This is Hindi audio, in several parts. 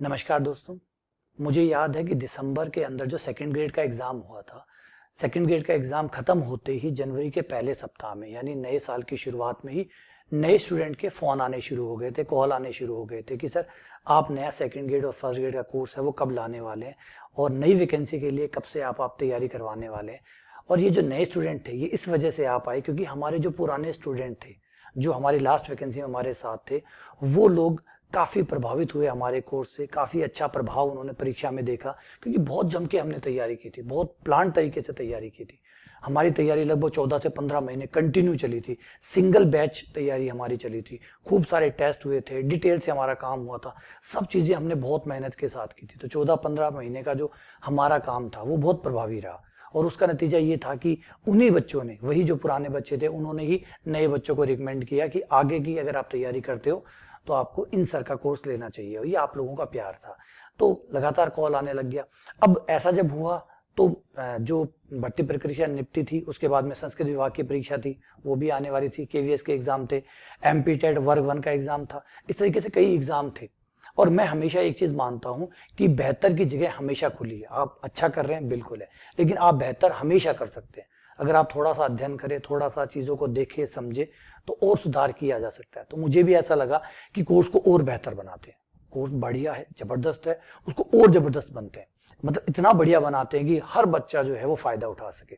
नमस्कार दोस्तों। मुझे याद है कि दिसंबर के अंदर जो सेकंड ग्रेड का एग्ज़ाम हुआ था, सेकंड ग्रेड का एग्ज़ाम ख़त्म होते ही जनवरी के पहले सप्ताह में यानी नए साल की शुरुआत में ही नए स्टूडेंट के फ़ोन आने शुरू हो गए थे, कॉल आने शुरू हो गए थे कि सर आप नया सेकंड ग्रेड और फर्स्ट ग्रेड का कोर्स है वो कब लाने वाले हैं और नई वैकेंसी के लिए कब से आप तैयारी करवाने वाले हैं। और ये जो नए स्टूडेंट थे ये इस वजह से आप आए क्योंकि हमारे जो पुराने स्टूडेंट थे, जो हमारी लास्ट वैकेंसी में हमारे साथ थे, वो लोग काफ़ी प्रभावित हुए हमारे कोर्स से। काफ़ी अच्छा प्रभाव उन्होंने परीक्षा में देखा क्योंकि बहुत जम के हमने तैयारी की थी, बहुत प्लान तरीके से तैयारी की थी। हमारी तैयारी लगभग 14 से 15 महीने कंटिन्यू चली थी। सिंगल बैच तैयारी हमारी चली थी, खूब सारे टेस्ट हुए थे, डिटेल से हमारा काम हुआ था, सब चीज़ें हमने बहुत मेहनत के साथ की थी। तो 14-15 महीने का जो हमारा काम था वो बहुत प्रभावी रहा और उसका नतीजा ये था कि उन्हीं बच्चों ने, वही जो पुराने बच्चे थे, उन्होंने ही नए बच्चों को रिकमेंड किया कि आगे की अगर आप तैयारी करते हो तो आपको इन सर का कोर्स लेना चाहिए। और ये आप लोगों का प्यार था, तो लगातार कॉल आने लग गया। अब ऐसा जब हुआ तो जो भर्ती प्रक्रिया निपटी थी उसके बाद में संस्कृत विभाग की परीक्षा थी, वो भी आने वाली थी। केवीएस के एग्जाम थे, एमपी टेट वर्ग 1 का एग्जाम था। इस तरीके से कई एग्जाम थे और मैं हमेशा एक चीज मानता हूं कि बेहतर की जगह हमेशा खुली है। आप अच्छा कर रहे हैं बिल्कुल है, लेकिन आप बेहतर हमेशा कर सकते हैं। अगर आप थोड़ा सा अध्ययन करें, थोड़ा सा चीजों को देखें समझे, तो और सुधार किया जा सकता है। तो मुझे भी ऐसा लगा कि कोर्स को और बेहतर बनाते हैं। कोर्स बढ़िया है, जबरदस्त है, उसको और जबरदस्त बनते हैं। मतलब इतना बढ़िया बनाते हैं कि हर बच्चा जो है वो फायदा उठा सके।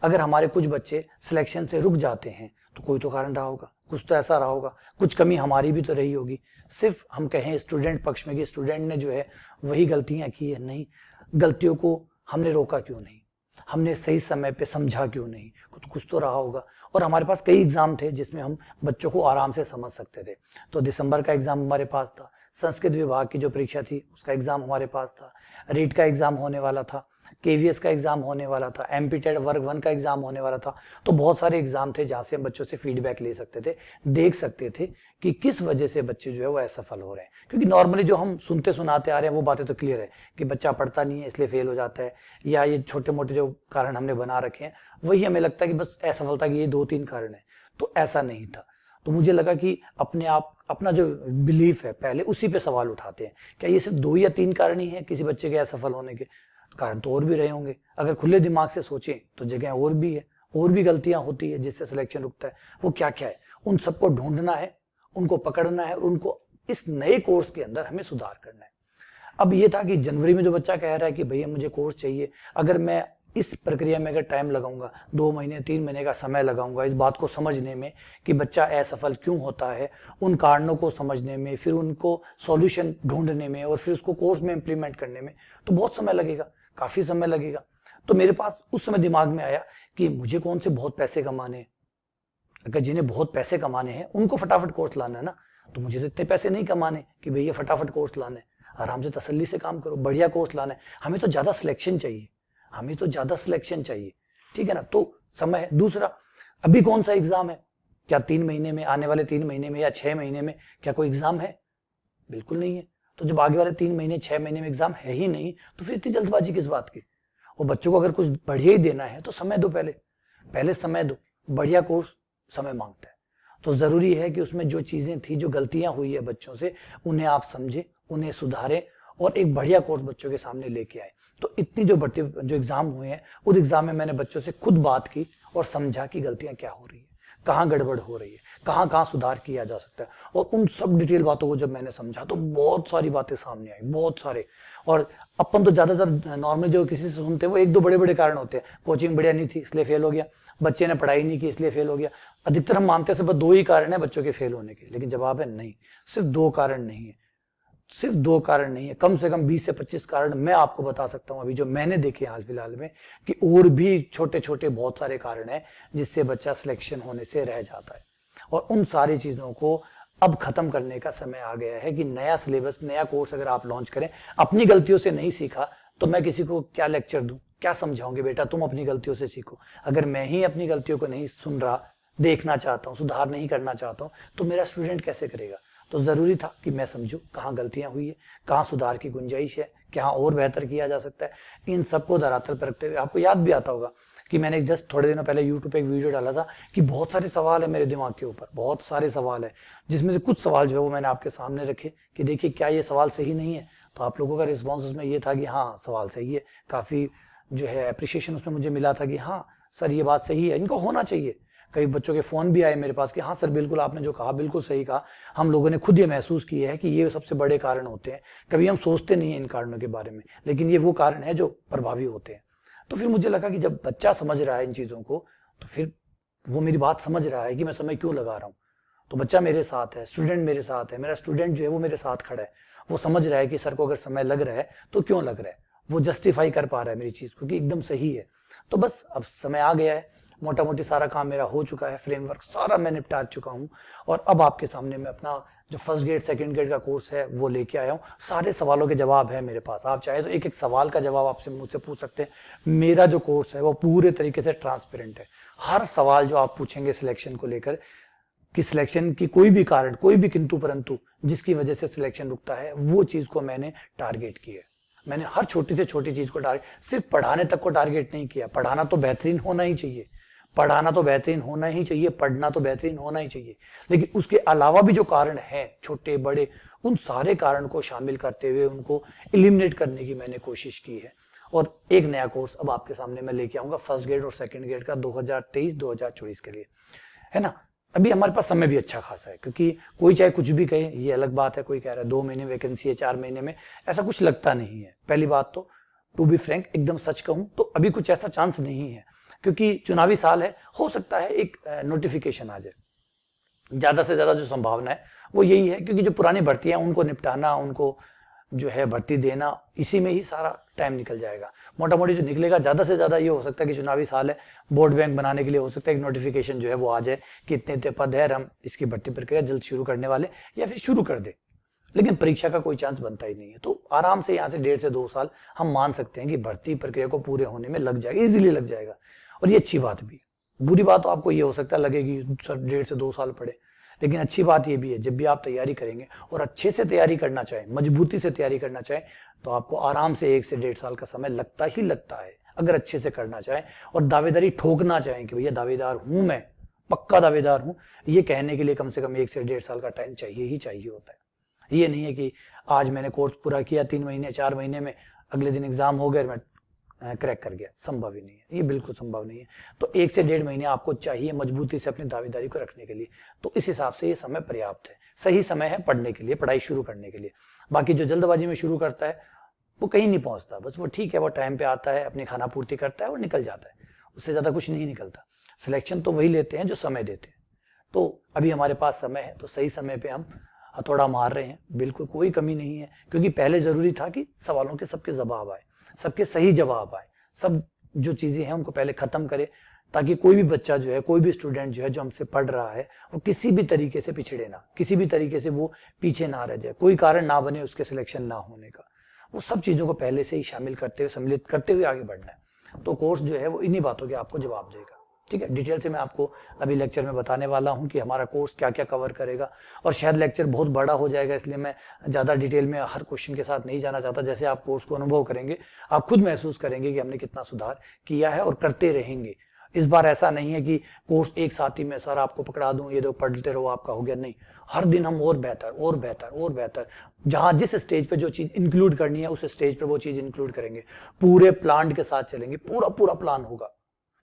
अगर हमारे कुछ बच्चे सिलेक्शन से रुक जाते हैं तो कोई तो कारण रहा होगा, कुछ तो ऐसा रहा होगा, कुछ कमी हमारी भी तो रही होगी। सिर्फ हम कहें स्टूडेंट पक्ष में कि स्टूडेंट ने जो है वही गलतियां की है, नहीं। गलतियों को हमने रोका क्यों नहीं, हमने सही समय पे समझा क्यों नहीं, कुछ तो रहा होगा। और हमारे पास कई एग्जाम थे जिसमें हम बच्चों को आराम से समझ सकते थे। तो दिसंबर का एग्जाम हमारे पास था, संस्कृत विभाग की जो परीक्षा थी उसका एग्जाम हमारे पास था, रीट का एग्जाम होने वाला था, केवीएस का एग्जाम होने वाला था, एमपी टेट वर्ग 1 का एग्जाम होने वाला था। तो बहुत सारे एग्जाम थे जहां से हम बच्चों से फीडबैक ले सकते थे, देख सकते थे कि किस वजह से बच्चे जो है वो असफल हो रहे हैं। क्योंकि नॉर्मली जो हम सुनते सुनाते आ रहे हैं वो बातें तो क्लियर है कि बच्चा पढ़ता नहीं है इसलिए फेल हो जाता है, या ये छोटे मोटे जो कारण हमने बना रखे हैं वही हमें लगता है कि बस असफलता के ये 2-3 कारण है। तो ऐसा नहीं था। तो मुझे लगा कि अपने आप अपना जो बिलीफ है पहले उसी पे सवाल उठाते हैं। क्या ये सिर्फ 2 या 3 कारण ही है किसी बच्चे के असफल होने के? कारण तो और भी रहे होंगे। अगर खुले दिमाग से सोचें तो जगह और भी है, और भी गलतियां होती है जिससे सिलेक्शन रुकता है। वो क्या क्या है, उन सबको ढूंढना है, उनको पकड़ना है और उनको इस नए कोर्स के अंदर हमें सुधार करना है। अब ये था कि जनवरी में जो बच्चा कह रहा है कि भैया मुझे कोर्स चाहिए, अगर मैं इस प्रक्रिया में अगर टाइम लगाऊंगा, 2 महीने 3 महीने का समय लगाऊंगा इस बात को समझने में कि बच्चा असफल क्यों होता है, उन कारणों को समझने में, फिर उनको सॉल्यूशन ढूंढने में और फिर उसको कोर्स में इंप्लीमेंट करने में, तो बहुत समय लगेगा, काफी समय लगेगा। तो मेरे पास उस समय दिमाग में आया कि मुझे कौन से बहुत पैसे कमाने हैं। अगर जिन्हें बहुत पैसे कमाने हैं उनको फटाफट कोर्स लाना है ना, तो मुझे तो इतने पैसे नहीं कमाने कि भैया फटाफट कोर्स लाना है। आराम से तसल्ली से काम करो, बढ़िया कोर्स लाना है। हमें तो ज्यादा सिलेक्शन चाहिए, हमें तो ज्यादा सिलेक्शन चाहिए, ठीक है ना। तो समय है। दूसरा, अभी कौन सा एग्जाम है? क्या 3 महीने में, आने वाले 3 महीने में या 6 महीने में क्या कोई एग्जाम है? बिल्कुल नहीं है। तो जब आगे वाले 3 महीने 6 महीने में एग्जाम है ही नहीं, तो फिर इतनी जल्दबाजी किस बात की? और बच्चों को अगर कुछ बढ़िया ही देना है तो समय दो, पहले पहले समय दो। बढ़िया कोर्स समय मांगता है, तो जरूरी है कि उसमें जो चीजें थी, जो गलतियां हुई है बच्चों से, उन्हें आप समझे, उन्हें सुधारें और एक बढ़िया कोर्स बच्चों के सामने लेके आए। तो इतनी जो एग्जाम हुए हैं, उस एग्जाम में मैंने बच्चों से खुद बात की और समझा कि गलतियां क्या हो रही है, कहाँ गड़बड़ हो रही है, कहाँ कहाँ सुधार किया जा सकता है। और उन सब डिटेल बातों को जब मैंने समझा तो बहुत सारी बातें सामने आई, बहुत सारे। और अपन तो ज्यादातर नॉर्मल जो किसी से सुनते हैं वो 1-2 बड़े बड़े कारण होते हैं। कोचिंग बढ़िया नहीं थी इसलिए फेल हो गया, बच्चे ने पढ़ाई नहीं की इसलिए फेल हो गया। अधिकतर हम मानते हैं सिर्फ 2 ही कारण है बच्चों के फेल होने के, लेकिन जवाब है नहीं, सिर्फ 2 कारण नहीं है, सिर्फ 2 कारण नहीं है, कम से कम 20 से 25 कारण मैं आपको बता सकता हूं अभी जो मैंने देखे हाल फिलहाल में, कि और भी छोटे छोटे बहुत सारे कारण हैं जिससे बच्चा सिलेक्शन होने से रह जाता है। और उन सारी चीजों को अब खत्म करने का समय आ गया है कि नया सिलेबस, नया कोर्स अगर आप लॉन्च करें। अपनी गलतियों से नहीं सीखा तो मैं किसी को क्या लेक्चर दूं, क्या समझाऊंगे बेटा तुम अपनी गलतियों से सीखो। अगर मैं ही अपनी गलतियों को नहीं सुन रहा, देखना चाहता हूं, सुधार नहीं करना चाहता हूं, तो मेरा स्टूडेंट कैसे करेगा? तो जरूरी था कि मैं समझूं कहाँ गलतियां हुई है, कहाँ सुधार की गुंजाइश है, क्या और बेहतर किया जा सकता है। इन सबको धरातल पर रखते हुए, आपको याद भी आता होगा कि मैंने जस्ट थोड़े दिनों पहले यूट्यूब पे एक वीडियो डाला था कि बहुत सारे सवाल है मेरे दिमाग के ऊपर, बहुत सारे सवाल है, जिसमें से कुछ सवाल जो है वो मैंने आपके सामने रखे कि देखिए क्या ये सवाल सही नहीं है, तो आप लोगों का रिस्पॉन्स उसमें ये था कि हाँ सवाल सही है, काफ़ी जो है अप्रिशिएशन उसमें मुझे मिला था कि हाँ सर ये बात सही है, इनको होना चाहिए। कई बच्चों के फ़ोन भी आए मेरे पास कि हाँ सर बिल्कुल आपने जो कहा बिल्कुल सही कहा, हम लोगों ने खुद ये महसूस किया है कि ये सबसे बड़े कारण होते हैं। कभी हम सोचते नहीं हैं इन कारणों के बारे में, लेकिन ये वो कारण है जो प्रभावी होते हैं। तो फिर मुझे लगा कि जब बच्चा समझ रहा है इन चीज़ों को, तो फिर वो मेरी बात समझ रहा है कि मैं समय क्यों लगा रहा हूँ। तो बच्चा मेरे साथ है, स्टूडेंट मेरे साथ है, मेरा स्टूडेंट जो है वो मेरे साथ खड़ा है, वो समझ रहा है कि सर को अगर समय लग रहा है तो क्यों लग रहा है, वो जस्टिफाई कर पा रहा है मेरी चीज़ को कि एकदम सही है। तो बस अब समय आ गया है, मोटा मोटी सारा काम मेरा हो चुका है, फ्रेमवर्क सारा मैं निपटा चुका हूँ, और अब आपके सामने मैं अपना जो फर्स्ट ग्रेड सेकंड ग्रेड का कोर्स है वो लेके आया हूँ। सारे सवालों के जवाब है मेरे पास, आप चाहे तो एक एक सवाल का जवाब आपसे मुझसे पूछ सकते हैं। मेरा जो कोर्स है वो पूरे तरीके से ट्रांसपेरेंट है। हर सवाल जो आप पूछेंगे सिलेक्शन को लेकर, कि सिलेक्शन की कोई भी कारण, कोई भी किंतु परंतु जिसकी वजह से सिलेक्शन रुकता है, वो चीज को मैंने टारगेट की है। मैंने हर छोटी से छोटी चीज को टारगेट, सिर्फ पढ़ाने तक को टारगेट नहीं किया। पढ़ाना तो बेहतरीन होना ही चाहिए, पढ़ाना तो बेहतरीन होना ही चाहिए, पढ़ना तो बेहतरीन होना ही चाहिए, लेकिन उसके अलावा भी जो कारण है छोटे बड़े, उन सारे कारण को शामिल करते हुए उनको एलिमिनेट करने की मैंने कोशिश की है। और एक नया कोर्स अब आपके सामने मैं लेके आऊंगा फर्स्ट ग्रेड और सेकंड ग्रेड का 2023-2024 के लिए, है ना। अभी हमारे पास समय भी अच्छा खासा है, क्योंकि कोई चाहे कुछ भी कहे, ये अलग बात है, कोई कह रहा है 2 महीने वैकेंसी है, 4 महीने में, ऐसा कुछ लगता नहीं है। पहली बात तो टू बी फ्रैंक, एकदम सच कहूं तो अभी कुछ ऐसा चांस नहीं है, क्योंकि चुनावी साल है, हो सकता है एक नोटिफिकेशन आ जाए। ज्यादा से ज्यादा जो संभावना है वो यही है, क्योंकि जो पुरानी भर्तियां उनको निपटाना, उनको जो है भर्ती देना, इसी में ही सारा टाइम निकल जाएगा। मोटा मोटी जो निकलेगा ज्यादा से ज्यादा ये हो सकता है कि चुनावी साल है, वोट बैंक बनाने के लिए हो सकता है एक नोटिफिकेशन जो है वो आ जाए कि इतने इतने पद है, हम इसकी भर्ती प्रक्रिया जल्द शुरू करने वाले, या फिर शुरू कर दे। लेकिन परीक्षा का कोई चांस बनता ही नहीं है। तो आराम से यहाँ से 1.5 से 2 साल हम मान सकते हैं कि भर्ती प्रक्रिया को पूरे होने में लग जाएगा, इजीली लग जाएगा। और ये अच्छी बात भी है। बुरी बात तो आपको ये हो सकता है लगेगी सर 1.5 से 2 साल पड़े, लेकिन अच्छी बात ये भी है, जब भी आप तैयारी करेंगे और अच्छे से तैयारी करना चाहें, मजबूती से तैयारी करना चाहें, तो आपको आराम से 1 से 1.5 साल का समय लगता ही लगता है, अगर अच्छे से करना चाहें और दावेदारी ठोकना चाहें कि भैया दावेदार हूं, मैं पक्का दावेदार हूं, ये कहने के लिए कम से कम 1 से 1.5 साल का टाइम चाहिए ही चाहिए होता है। ये नहीं है कि आज मैंने कोर्स पूरा किया 3 महीने 4 महीने में, अगले दिन एग्जाम हो गए, मैं क्रैक कर गया, संभव ही नहीं है, ये बिल्कुल संभव नहीं है। तो 1 से 1.5 महीने आपको चाहिए मजबूती से अपनी दावेदारी को रखने के लिए। तो इस हिसाब से ये समय पर्याप्त है, सही समय है पढ़ने के लिए, पढ़ाई शुरू करने के लिए। बाकी जो जल्दबाजी में शुरू करता है वो कहीं नहीं पहुंचता, बस वो ठीक है, वो टाइम पे आता है, अपनी खाना पूर्ति करता है और निकल जाता है, उससे ज्यादा कुछ नहीं निकलता। सिलेक्शन तो वही लेते हैं जो समय देते हैं। तो अभी हमारे पास समय है, तो सही समय पे हम हथौड़ा मार रहे हैं, बिल्कुल कोई कमी नहीं है। क्योंकि पहले जरूरी था कि सवालों के सबके जवाब आए, सबके सही जवाब आए, सब जो चीजें हैं उनको पहले खत्म करे, ताकि कोई भी बच्चा जो है, कोई भी स्टूडेंट जो है जो हमसे पढ़ रहा है, वो किसी भी तरीके से पिछड़े ना, किसी भी तरीके से वो पीछे ना रह जाए, कोई कारण ना बने उसके सिलेक्शन ना होने का। वो सब चीजों को पहले से ही शामिल करते हुए, सम्मिलित करते हुए आगे बढ़ना है। तो कोर्स जो है वो इन्हीं बातों के आपको जवाब देगा। ठीक है, डिटेल से मैं आपको अभी लेक्चर में बताने वाला हूं कि हमारा कोर्स क्या क्या कवर करेगा, और शायद लेक्चर बहुत बड़ा हो जाएगा, इसलिए मैं ज्यादा डिटेल में हर क्वेश्चन के साथ नहीं जाना चाहता। जैसे आप कोर्स को अनुभव करेंगे, आप खुद महसूस करेंगे कि हमने कितना सुधार किया है और करते रहेंगे। इस बार ऐसा नहीं है कि कोर्स एक साथ ही में सर आपको पकड़ा दूं, ये दो पढ़ते रहो आपका हो गया, नहीं। हर दिन हम और बेहतर और बेहतर और बेहतर, जहां जिस स्टेज पे जो चीज इंक्लूड करनी है उस स्टेज पे वो चीज इंक्लूड करेंगे। पूरे प्लान के साथ चलेंगे, पूरा पूरा प्लान होगा,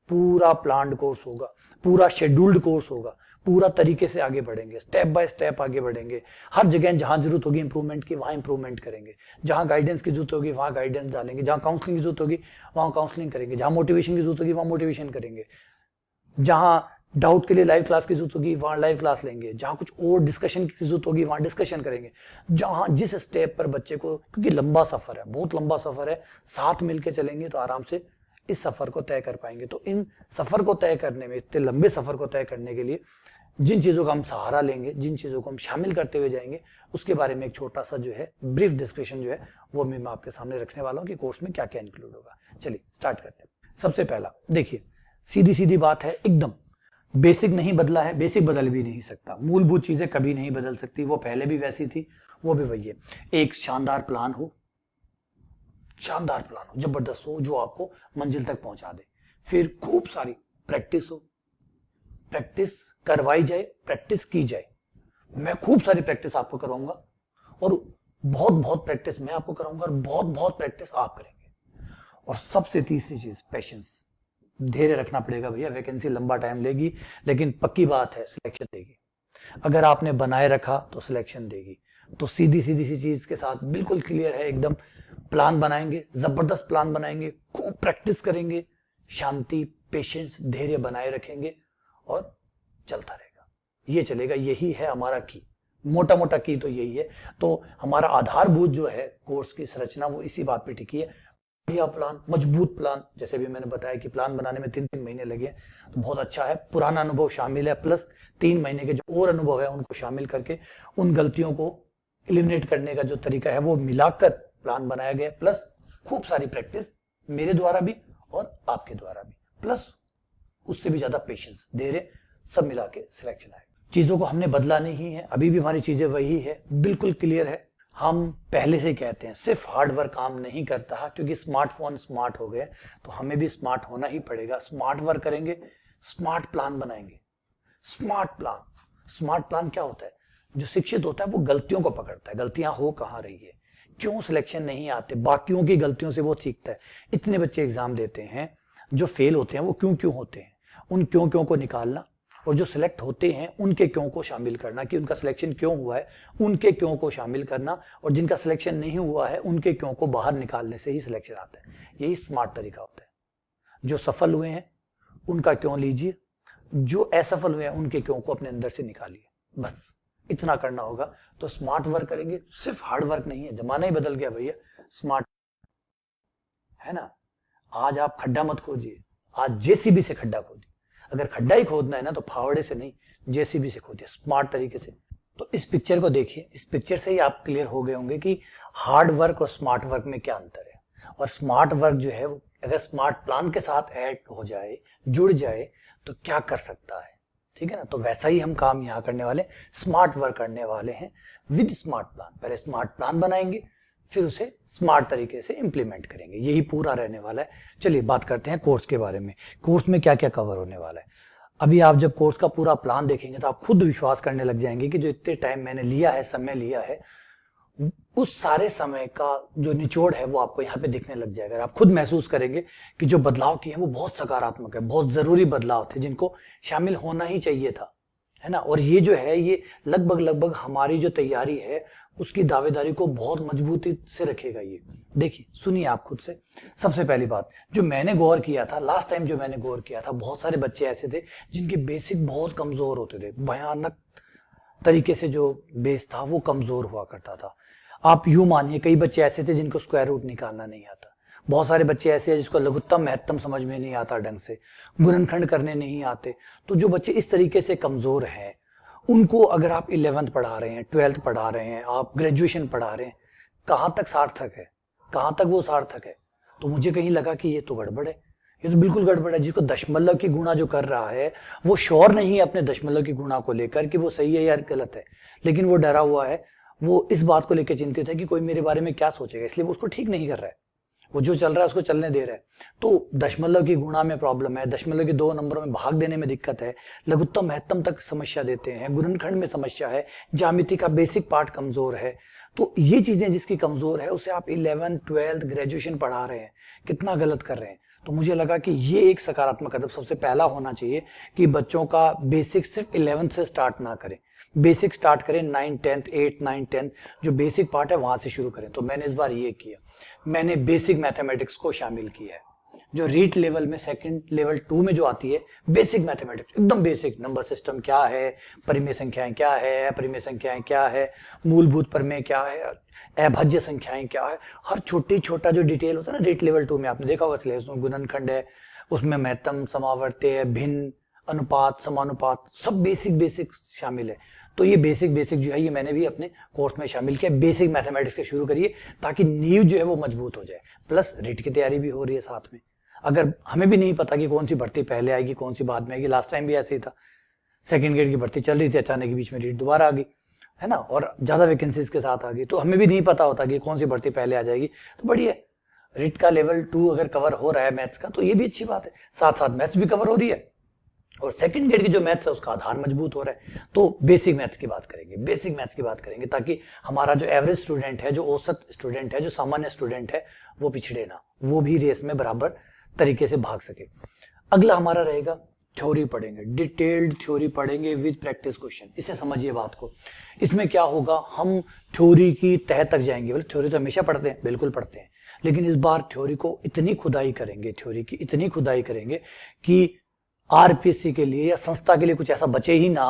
पूरा प्लान्ड कोर्स होगा, पूरा शेड्यूल्ड कोर्स होगा, पूरा तरीके से आगे बढ़ेंगे, स्टेप बाय स्टेप आगे बढ़ेंगे। हर जगह जहां जरूरत होगी इंप्रूवमेंट की, वहां इंप्रूवमेंट करेंगे। जहां गाइडेंस की जरूरत होगी वहां गाइडेंस डालेंगे, जहां काउंसलिंग की जरूरत होगी वहां काउंसलिंग करेंगे, जहां मोटिवेशन की जरूरत होगी वहां मोटिवेशन करेंगे, जहां डाउट के लिए लाइव क्लास की जरूरत होगी वहां लाइव क्लास लेंगे, जहां कुछ और डिस्कशन की जरूरत होगी वहां डिस्कशन करेंगे। जहां जिस स्टेप पर बच्चे को, क्योंकि लंबा सफर है, बहुत लंबा सफर है, साथ मिलकर चलेंगे तो आराम से इस सफर को तय कर पाएंगे। तो इन सफर को तय करने में, इतने लंबे सफर को तय करने के लिए जिन चीजों का हम सहारा लेंगे, जिन चीजों को हम शामिल करते हुए जाएंगे, उसके बारे में एक छोटा सा जो है ब्रीफ डिस्क्रिप्शन जो है वो मैं आपके सामने रखने वाला हूं कि कोर्स में क्या क्या इंक्लूड होगा। चलिए स्टार्ट करते हैं। सबसे पहला देखिए, सीधी सीधी बात है, एकदम बेसिक नहीं बदला है, बेसिक बदल भी नहीं सकता, मूलभूत चीजें कभी नहीं बदल सकती, वो पहले भी वैसी थी, वो भी वही है। एक शानदार प्लान हो, शानदार प्लान हो, जबरदस्त हो, जो आपको मंजिल तक पहुंचा दे। फिर खूब सारी प्रैक्टिस हो, प्रैक्टिस करवाई जाए, प्रैक्टिस की जाए। मैं खूब सारी प्रैक्टिस आपको करवाऊंगा और बहुत बहुत प्रैक्टिस मैं आपको कराऊंगा और बहुत बहुत प्रैक्टिस आप करेंगे। और सबसे तीसरी चीज पेशेंस, धैर्य रखना पड़ेगा भैया। वैकेंसी लंबा टाइम लेगी, लेकिन पक्की बात है सिलेक्शन देगी। अगर आपने बनाए रखा तो सिलेक्शन देगी। तो सीधी सीधी सी चीज के साथ बिल्कुल क्लियर है एकदम, प्लान बनाएंगे, जबरदस्त प्लान बनाएंगे, खूब प्रैक्टिस करेंगे, शांति पेशेंस धैर्य बनाए रखेंगे और चलता रहेगा, ये चलेगा। यही है हमारा की, मोटा मोटा की तो यही है। तो हमारा आधारभूत जो है कोर्स की संरचना वो इसी बात पे टिकी है। बढ़िया प्लान, मजबूत प्लान, जैसे भी मैंने बताया कि प्लान बनाने में 3-3 महीने लगे, तो बहुत अच्छा है। पुराना अनुभव शामिल है, प्लस 3 महीने के जो और अनुभव है उनको शामिल करके उन गलतियों को एलिमिनेट करने का जो तरीका है वो मिलाकर प्लान बनाया गया, प्लस खूब सारी प्रैक्टिस मेरे द्वारा भी और आपके द्वारा भी, प्लस उससे भी ज्यादा पेशेंस धैर्य, सब मिला के सिलेक्शन आएगा। चीजों को हमने बदला नहीं है, अभी भी हमारी चीजें वही है, बिल्कुल क्लियर है। हम पहले से कहते हैं सिर्फ हार्ड वर्क काम नहीं करता है, क्योंकि स्मार्टफोन स्मार्ट हो गए तो हमें भी स्मार्ट होना ही पड़ेगा। स्मार्ट वर्क करेंगे, स्मार्ट प्लान बनाएंगे। स्मार्ट प्लान क्या होता है? जो शिक्षित होता है वो गलतियों को पकड़ता है, गलतियां हो कहां रही है, क्यों सिलेक्शन नहीं आते, बाकियों की गलतियों से वो सीखता है। इतने बच्चे एग्जाम देते हैं, जो फेल होते हैं वो क्यों क्यों होते हैं, उन क्यों क्यों को निकालना, और जो सिलेक्ट होते हैं उनके क्यों को शामिल करना, कि उनका सिलेक्शन क्यों हुआ है उनके क्यों को शामिल करना, और जिनका सिलेक्शन नहीं हुआ है उनके क्यों को बाहर निकालने से ही सिलेक्शन आता है। यही स्मार्ट तरीका होता है। जो सफल हुए हैं उनका क्यों लीजिए, जो असफल हुए हैं उनके क्यों को अपने अंदर से निकालिए, बस इतना करना होगा। तो स्मार्ट वर्क करेंगे, सिर्फ हार्ड वर्क नहीं है, जमाना ही बदल गया भैया, स्मार्ट है ना। आज आप खड्डा मत खोजिए, आज जेसीबी से खड्डा खोदिए। अगर खड्डा ही खोदना है ना तो फावड़े से नहीं, जेसीबी से खोदिए, स्मार्ट तरीके से। तो इस पिक्चर को देखिए, इस पिक्चर से ही आप क्लियर हो गए होंगे कि हार्ड वर्क और स्मार्ट वर्क में क्या अंतर है। और स्मार्ट वर्क जो है अगर स्मार्ट प्लान के साथ ऐड हो जाए, जुड़ जाए, तो क्या कर सकता है, ठीक है ना। तो वैसा ही हम काम यहाँ करने वाले, स्मार्ट वर्क करने वाले हैं विद स्मार्ट प्लान। पहले स्मार्ट प्लान बनाएंगे, फिर उसे स्मार्ट तरीके से इंप्लीमेंट करेंगे, यही पूरा रहने वाला है। चलिए बात करते हैं कोर्स के बारे में, कोर्स में क्या क्या कवर होने वाला है। अभी आप जब कोर्स का पूरा प्लान देखेंगे तो आप खुद विश्वास करने लग जाएंगे कि जो इतने टाइम मैंने लिया है, समय लिया है, उस सारे समय का जो निचोड़ है वो आपको यहाँ पे दिखने लग जाएगा। आप खुद महसूस करेंगे कि जो बदलाव किए हैं वो बहुत सकारात्मक है, बहुत जरूरी बदलाव थे जिनको शामिल होना ही चाहिए था, है ना। और ये जो है ये लगभग हमारी जो तैयारी है उसकी दावेदारी को बहुत मजबूती से रखेगा। ये देखिए, सुनिए आप खुद से। सबसे पहली बात जो मैंने गौर किया था लास्ट टाइम, जो मैंने गौर किया था, बहुत सारे बच्चे ऐसे थे जिनके बेसिक बहुत कमजोर होते थे, भयानक तरीके से जो बेस था वो कमजोर हुआ करता था। आप यूं मानिए कई बच्चे ऐसे थे जिनको स्क्वायर रूट निकालना नहीं आता, बहुत सारे बच्चे ऐसे हैं जिसको लघुत्तम महत्तम समझ में नहीं आता, ढंग से गुणनखंड करने नहीं आते। तो जो बच्चे इस तरीके से कमजोर हैं उनको अगर आप 11th पढ़ा रहे हैं, 12th पढ़ा रहे हैं, आप ग्रेजुएशन पढ़ा रहे हैं, कहां तक सार्थक है, कहां तक वो सार्थक है। तो मुझे कहीं लगा कि ये तो गड़बड़ है, ये तो बिल्कुल गड़बड़ है। जिसको दशमलव की गुणा जो कर रहा है वो श्योर नहीं है अपने दशमलव की गुणा को लेकर कि वो सही है या गलत है, लेकिन वो डरा हुआ है, वो इस बात को लेकर चिंतित है कि कोई मेरे बारे में क्या सोचेगा, इसलिए वो उसको ठीक नहीं कर रहा है, वो जो चल रहा है उसको चलने दे रहा है। तो दशमलव की गुणा में प्रॉब्लम है, दशमलव के 2 नंबरों में भाग देने में दिक्कत है, लघुत्तम महत्तम तक समस्या देते हैं, गुणनखंड में समस्या है, ज्यामिति का बेसिक पार्ट कमजोर है। तो ये चीजें जिसकी कमजोर है उसे आप 11th 12th ग्रेजुएशन पढ़ा रहे हैं, कितना गलत कर रहे हैं। तो मुझे लगा कि ये एक सकारात्मक कदम सबसे पहला होना चाहिए कि बच्चों का बेसिक सिर्फ 11th से स्टार्ट ना करें, बेसिक स्टार्ट करें 9 10 8 9 10, जो बेसिक पार्ट है वहां से शुरू करें। तो मैंने इस बार ये किया, मैंने बेसिक मैथमेटिक्स को शामिल किया है, जो रीट लेवल में सेकंड लेवल 2 में जो आती है, बेसिक मैथमेटिक्स एकदम बेसिक, नंबर सिस्टम क्या है, परिमेय संख्याएं क्या है, अपरिमेय संख्याएं क्या है, मूलभूत प्रमेय क्या है, अभाज्य संख्याएं क्या है, हर छोटी छोटा जो डिटेल होता है ना रीट लेवल 2 में, आपने देखा होगा सिलेबस में, गुणनखंड है, उसमें महत्तम, समावर्त्य, भिन्न, अनुपात, समानुपात, सब बेसिक शामिल है। तो ये बेसिक जो है ये मैंने भी अपने कोर्स में शामिल किया। बेसिक मैथमेटिक्स के शुरू करिए ताकि नींव जो है वो मजबूत हो जाए, प्लस रीट की तैयारी भी हो रही है साथ में। अगर हमें भी नहीं पता कि कौन सी भर्ती पहले आएगी कौन सी बाद में आएगी, लास्ट टाइम भी ऐसे ही था, सेकंड ग्रेड की भर्ती चल रही थी, अचानक के बीच में रीट दोबारा आ गई, है ना, और ज्यादा वैकेंसीज के साथ आ गई, तो हमें भी नहीं पता होता कि कौन सी भर्ती पहले आ जाएगी। तो बढ़िया, रीट का लेवल 2 अगर कवर हो रहा है मैथ्स का तो ये भी अच्छी बात है, साथ साथ मैथ्स भी कवर हो रही है, और सेकंड ग्रेड की जो मैथ्स है उसका आधार मजबूत हो रहा है। तो बेसिक मैथ्स की बात करेंगे, बेसिक मैथ्स की बात करेंगे, ताकि हमारा जो एवरेज स्टूडेंट है, जो औसत स्टूडेंट है, जो सामान्य स्टूडेंट है, वो पिछड़े ना, वो भी रेस में बराबर तरीके से भाग सके। अगला हमारा रहेगा थ्योरी पढ़ेंगे, डिटेल्ड थ्योरी पढ़ेंगे विद प्रैक्टिस क्वेश्चन। इसे समझिए बात को। इसमें क्या होगा, हम थ्योरी की तह तक जाएंगे। बोले थ्योरी तो हमेशा पढ़ते हैं, बिल्कुल पढ़ते हैं, लेकिन इस बार थ्योरी को इतनी खुदाई करेंगे, थ्योरी की इतनी खुदाई करेंगे कि आरपीएससी के लिए या संस्था के लिए कुछ ऐसा बचे ही ना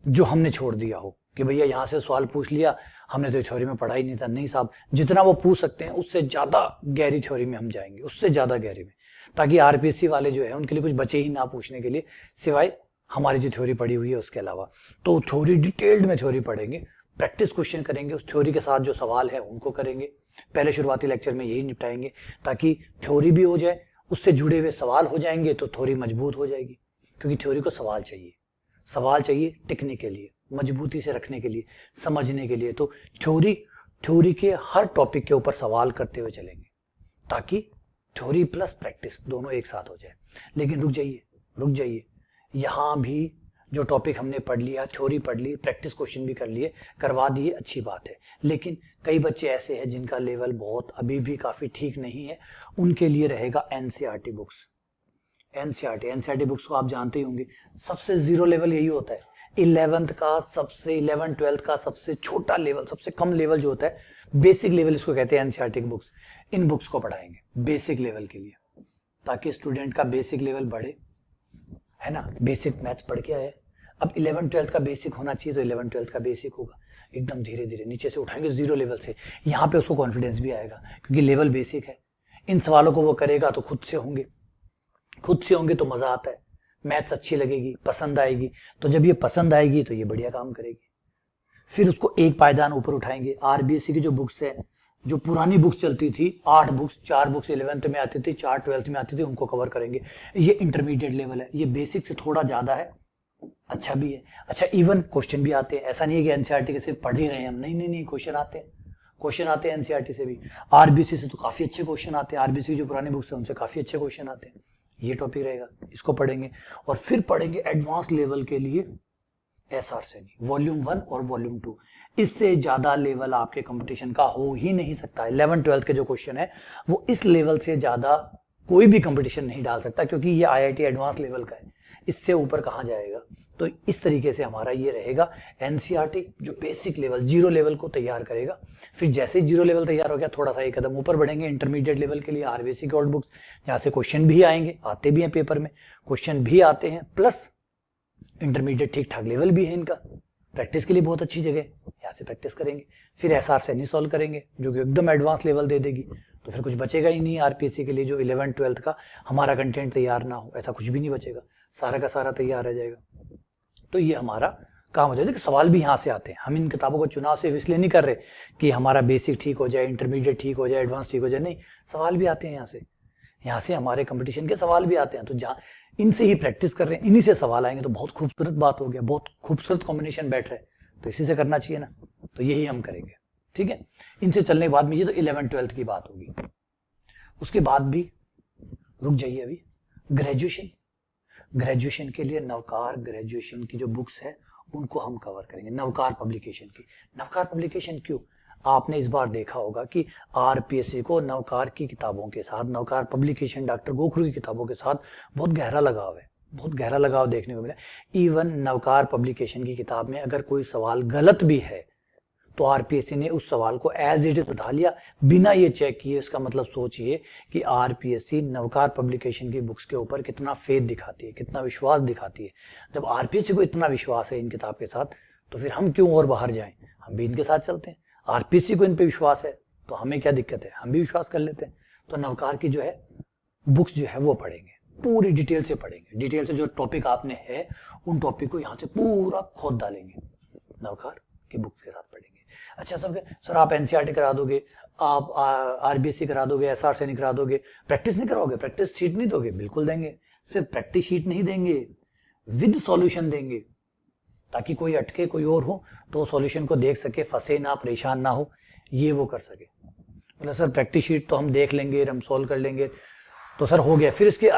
जो हमने छोड़ दिया हो कि भैया यहां से सवाल पूछ लिया, हमने तो थ्योरी में पढ़ा ही नहीं था। नहीं साहब, जितना वो पूछ सकते हैं उससे ज्यादा गहरी थ्योरी में हम जाएंगे, उससे ज्यादा गहरी में, ताकि आरपीएससी वाले जो है उनके लिए कुछ बचे ही ना पूछने के लिए, सिवाय हमारी जो थ्योरी पढ़ी हुई है उसके अलावा। तो थ्योरी डिटेल्ड में थ्योरी पढ़ेंगे, प्रैक्टिस क्वेश्चन करेंगे, उस थ्योरी के साथ जो सवाल है उनको करेंगे। पहले शुरुआती लेक्चर में यही निपटाएंगे, ताकि थ्योरी भी हो जाए, उससे जुड़े हुए सवाल हो जाएंगे, तो थ्योरी मजबूत हो जाएगी। क्योंकि थ्योरी को सवाल चाहिए, सवाल चाहिए टिकने के लिए, मजबूती से रखने के लिए, समझने के लिए। तो थ्योरी के हर टॉपिक के ऊपर सवाल करते हुए चलेंगे, ताकि थ्योरी प्लस प्रैक्टिस दोनों एक साथ हो जाए। लेकिन रुक जाइए, यहां भी जो टॉपिक हमने पढ़ लिया, थ्योरी पढ़ ली, प्रैक्टिस क्वेश्चन भी कर लिए, करवा दिए, अच्छी बात है। लेकिन कई बच्चे ऐसे हैं जिनका लेवल बहुत अभी भी काफी ठीक नहीं है, उनके लिए रहेगा एनसीईआरटी बुक्स। एनसीईआरटी बुक्स को आप जानते ही होंगे, सबसे जीरो लेवल यही होता है। 11th का सबसे 11 12th का सबसे छोटा लेवल, सबसे कम लेवल जो होता है, बेसिक लेवल इसको कहते हैं एनसीईआरटी की बुक्स। इन बुक्स को पढ़ाएंगे बेसिक लेवल के लिए, ताकि स्टूडेंट का बेसिक लेवल बढ़े, है ना। बेसिक मैथ्स पढ़ के आए, अब 11 12th का बेसिक होना चाहिए, तो 11 12th का बेसिक होगा। एकदम धीरे धीरे नीचे से उठाएंगे, जीरो लेवल से। यहाँ पे उसको कॉन्फिडेंस भी आएगा, क्योंकि लेवल बेसिक है। इन सवालों को वो करेगा तो खुद से होंगे तो मजा आता है, मैथ्स अच्छी लगेगी, पसंद आएगी। तो जब ये पसंद आएगी तो ये बढ़िया काम करेगी। फिर उसको एक पायदान ऊपर उठाएंगे। आरबीएससी की जो बुक्स है, जो पुरानी बुक्स चलती थी, 8 बुक्स, 4 बुक्स 11th में आती थी, 4 12th में आती थी, उनको कवर करेंगे। ये इंटरमीडिएट लेवल है, ये बेसिक से थोड़ा ज्यादा है, अच्छा भी है। अच्छा, इवन क्वेश्चन भी आते हैं, ऐसा नहीं है कि एनसीईआरटी के सिर्फ पढ़ ही रहे हैं हम, नहीं, क्वेश्चन आते हैं एनसीईआरटी से भी। आरबीसी से तो काफी अच्छे क्वेश्चन आते हैं, आरबीसी की जो पुरानी बुक्स है उनसे काफी अच्छे क्वेश्चन आते हैं। ये टॉपिक रहेगा, इसको पढ़ेंगे। और फिर पढ़ेंगे एडवांस लेवल के लिए एसआर सैनी वॉल्यूम 1 और वॉल्यूम 2। इससे ज्यादा लेवल आपके कंपटीशन का हो ही नहीं सकता। 11 12th के जो क्वेश्चन है वो इस लेवल से ज्यादा कोई भी कंपटीशन नहीं डाल सकता, क्योंकि ये आईआईटी एडवांस लेवल का है, इससे ऊपर कहां जाएगा। तो इस तरीके से हमारा ये रहेगा एनसीईआरटी, जो बेसिक लेवल, जीरो लेवल को तैयार करेगा। फिर जैसे ही जीरो लेवल तैयार हो गया, थोड़ा सा एक कदम ऊपर बढ़ेंगे इंटरमीडिएट लेवल के लिए, आरबीसी की ओल्ड बुक्स, जहां से क्वेश्चन भी आएंगे, आते भी हैं पेपर में, क्वेश्चन भी आते हैं, प्लस इंटरमीडिएट ठीक ठाक लेवल भी है इनका, प्रैक्टिस के लिए बहुत अच्छी जगह, यहाँ से प्रैक्टिस करेंगे। फिर एसआर सैनी सॉल्व करेंगे, जो कि एकदम एडवांस लेवल दे देगी। तो फिर कुछ बचेगा ही नहीं आरपीएससी के लिए, जो 11 12th का हमारा कंटेंट तैयार ना हो, ऐसा कुछ भी नहीं बचेगा, सारा का सारा तैयार रह जाएगा। तो ये हमारा काम हो जाएगा कि सवाल भी यहाँ से आते हैं। हम इन किताबों का चुनाव सिर्फ इसलिए नहीं कर रहे कि हमारा बेसिक ठीक हो जाए, इंटरमीडिएट ठीक हो जाए, एडवांस ठीक हो जाए, नहीं, सवाल भी आते हैं यहाँ से हमारे कंपटीशन के सवाल भी आते हैं। तो जहाँ इनसे ही प्रैक्टिस कर रहे हैं, इन्हीं से सवाल आएंगे, तो बहुत खूबसूरत बात हो गया, बहुत खूबसूरत कॉम्बिनेशन बैठ रहा है, तो इसी से करना चाहिए ना। तो यही हम करेंगे, ठीक है। इनसे चलने के बाद में ये तो 11 12th की बात होगी। उसके बाद भी रुक जाइए, अभी ग्रेजुएशन के लिए नवकार ग्रेजुएशन की जो बुक्स है उनको हम कवर करेंगे। नवकार पब्लिकेशन क्यों? आपने इस बार देखा होगा कि आरपीएससी को नवकार की किताबों के साथ, नवकार पब्लिकेशन डॉक्टर गोखरू की किताबों के साथ बहुत गहरा लगाव है, बहुत गहरा लगाव देखने को मिला। इवन नवकार पब्लिकेशन की किताब में अगर कोई सवाल गलत भी है तो आरपीएससी ने उस सवाल को एज इट इज उठा लिया, बिना ये चेक किए। इसका मतलब सोचिए कि आरपीएससी नवकार पब्लिकेशन की बुक्स के ऊपर कितना फेथ दिखाती है, कितना विश्वास दिखाती है। जब आरपीएससी को इतना विश्वास है इन किताब के साथ, तो फिर हम क्यों और बाहर जाएं, हम भी इनके साथ चलते हैं। आरपीएससी को इन पे विश्वास है तो हमें क्या दिक्कत है, हम भी विश्वास कर लेते हैं। तो नवकार की जो है बुक्स जो है वो पढ़ेंगे, पूरी डिटेल से पढ़ेंगे। डिटेल से जो टॉपिक आपने है उन टॉपिक को यहाँ से पूरा खोद डालेंगे, नवकार की बुक के साथ पढ़ेंगे। अच्छा सर आप एनसीईआरटी करा दोगे, आप आरबीएससी करा दोगे, एसआर सैनी करा दोगे, प्रैक्टिस नहीं कराओगे, प्रैक्टिस शीट नहीं दोगे? बिल्कुल देंगे। सिर्फ प्रैक्टिस शीट नहीं देंगे, विद सॉल्यूशन देंगे, ताकि कोई अटके, कोई और हो तो सॉल्यूशन को देख सके, फंसे ना, परेशान ना हो, ये वो कर सके। मतलब सर प्रैक्टिस शीट तो हम देख लेंगे, हम सॉल्व कर लेंगे, तो सर हो गया। फिर इसके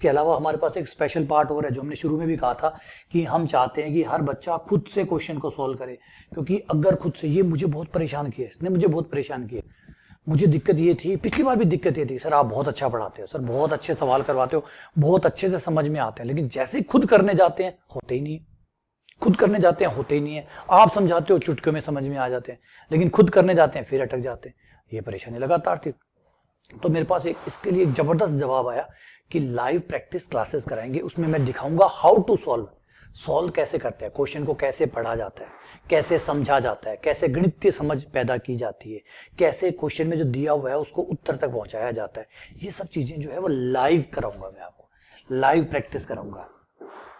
अलावा हमारे पास एक स्पेशल पार्ट और है जो हमने शुरू में भी कहा था कि हम चाहते हैं कि हर बच्चा खुद से क्वेश्चन को सोल्व करे, क्योंकि अगर खुद से, ये मुझे बहुत परेशान किया, इसने मुझे बहुत परेशान किया। मुझे दिक्कत ये थी, पिछली बार भी दिक्कत ये थी, सर आप बहुत अच्छा पढ़ाते हो, सर बहुत अच्छे सवाल करवाते हो, बहुत अच्छे से समझ में आते हैं, लेकिन जैसे ही खुद करने जाते हैं होते ही नहीं है, खुद करने जाते हैं होते ही नहीं है। आप समझाते हो चुटकियों में समझ में आ जाते हैं, लेकिन खुद करने जाते हैं फिर अटक जाते हैं। ये परेशानी लगातार थी। तो मेरे पास इसके लिए एक जबरदस्त जवाब आया कि लाइव प्रैक्टिस क्लासेस कराएंगे, उसमें मैं दिखाऊंगा हाउ टू सॉल्व कैसे करते हैं, क्वेश्चन को कैसे पढ़ा जाता है, कैसे समझा जाता है, कैसे गणितीय समझ पैदा की जाती है, कैसे क्वेश्चन में जो दिया हुआ है उसको उत्तर तक पहुंचाया जाता है। ये सब चीजें जो है वो लाइव कराऊंगा, मैं आपको लाइव प्रैक्टिस कराऊंगा।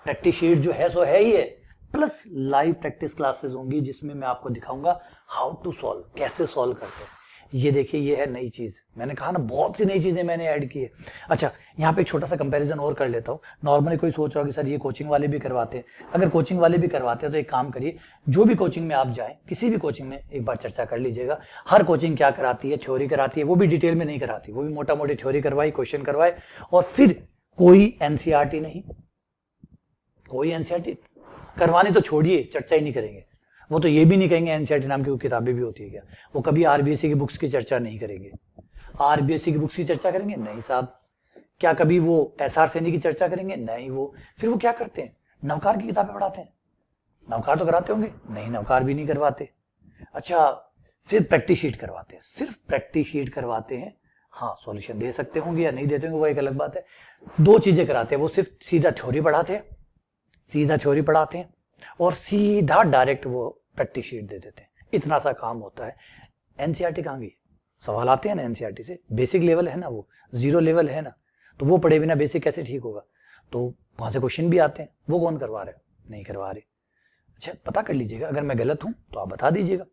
प्रैक्टिस शीट जो है सो है ही है, प्लस लाइव प्रैक्टिस क्लासेस होंगी जिसमें मैं आपको दिखाऊंगा हाउ टू सॉल्व, कैसे सॉल्व करते हैं। ये देखिए, ये है नई चीज। मैंने कहा ना बहुत सी नई चीजें मैंने ऐड की है। अच्छा, यहाँ पे एक छोटा सा कंपैरिजन और कर लेता हूँ। नॉर्मली कोई सोच रहा हो कि सर ये कोचिंग वाले भी करवाते हैं। अगर कोचिंग वाले भी करवाते हैं तो एक काम करिए, जो भी कोचिंग में आप जाएं, किसी भी कोचिंग में एक बार चर्चा कर लीजिएगा। हर कोचिंग क्या कराती है, थ्योरी कराती है, वो भी डिटेल में नहीं कराती, वो भी मोटा मोटी थ्योरी करवाई, क्वेश्चन करवाए, और फिर कोई एनसीईआरटी नहीं, कोई एनसीईआरटी करवानी तो छोड़िए, चर्चा ही नहीं करेंगे। वो तो ये भी नहीं कहेंगे एनसीईआरटी नाम की कोई किताबें भी होती है क्या। वो कभी आरबीएसई की बुक्स की चर्चा नहीं करेंगे। आरबीएसई की बुक्स की चर्चा करेंगे? नहीं साहब। क्या कभी वो एसआर सैनी की चर्चा करेंगे? नहीं। वो फिर वो क्या करते हैं, नवकार की किताबें पढ़ाते हैं। नवकार तो कराते होंगे? नहीं, नवकार भी नहीं करवाते। अच्छा, फिर प्रैक्टिस शीट करवाते हैं, सिर्फ प्रैक्टिस शीट करवाते हैं। हाँ, सॉल्यूशन दे सकते होंगे या नहीं देते होंगे वो एक अलग बात है। दो चीजें कराते हैं, वो सिर्फ सीधा थ्योरी पढ़ाते हैं, और सीधा डायरेक्ट वो प्रैक्टिस शीट दे देते हैं। इतना सा काम होता है। एनसीईआरटी कहाँ गई? सवाल आते हैं ना एनसीईआरटी से, बेसिक लेवल है ना, वो 0 लेवल है ना, तो वो पढ़े बिना बेसिक कैसे ठीक होगा। तो वहां से क्वेश्चन भी आते हैं, वो कौन करवा रहे? नहीं करवा रहे। अच्छा, पता कर लीजिएगा, अगर मैं गलत हूं तो आप बता दीजिएगा।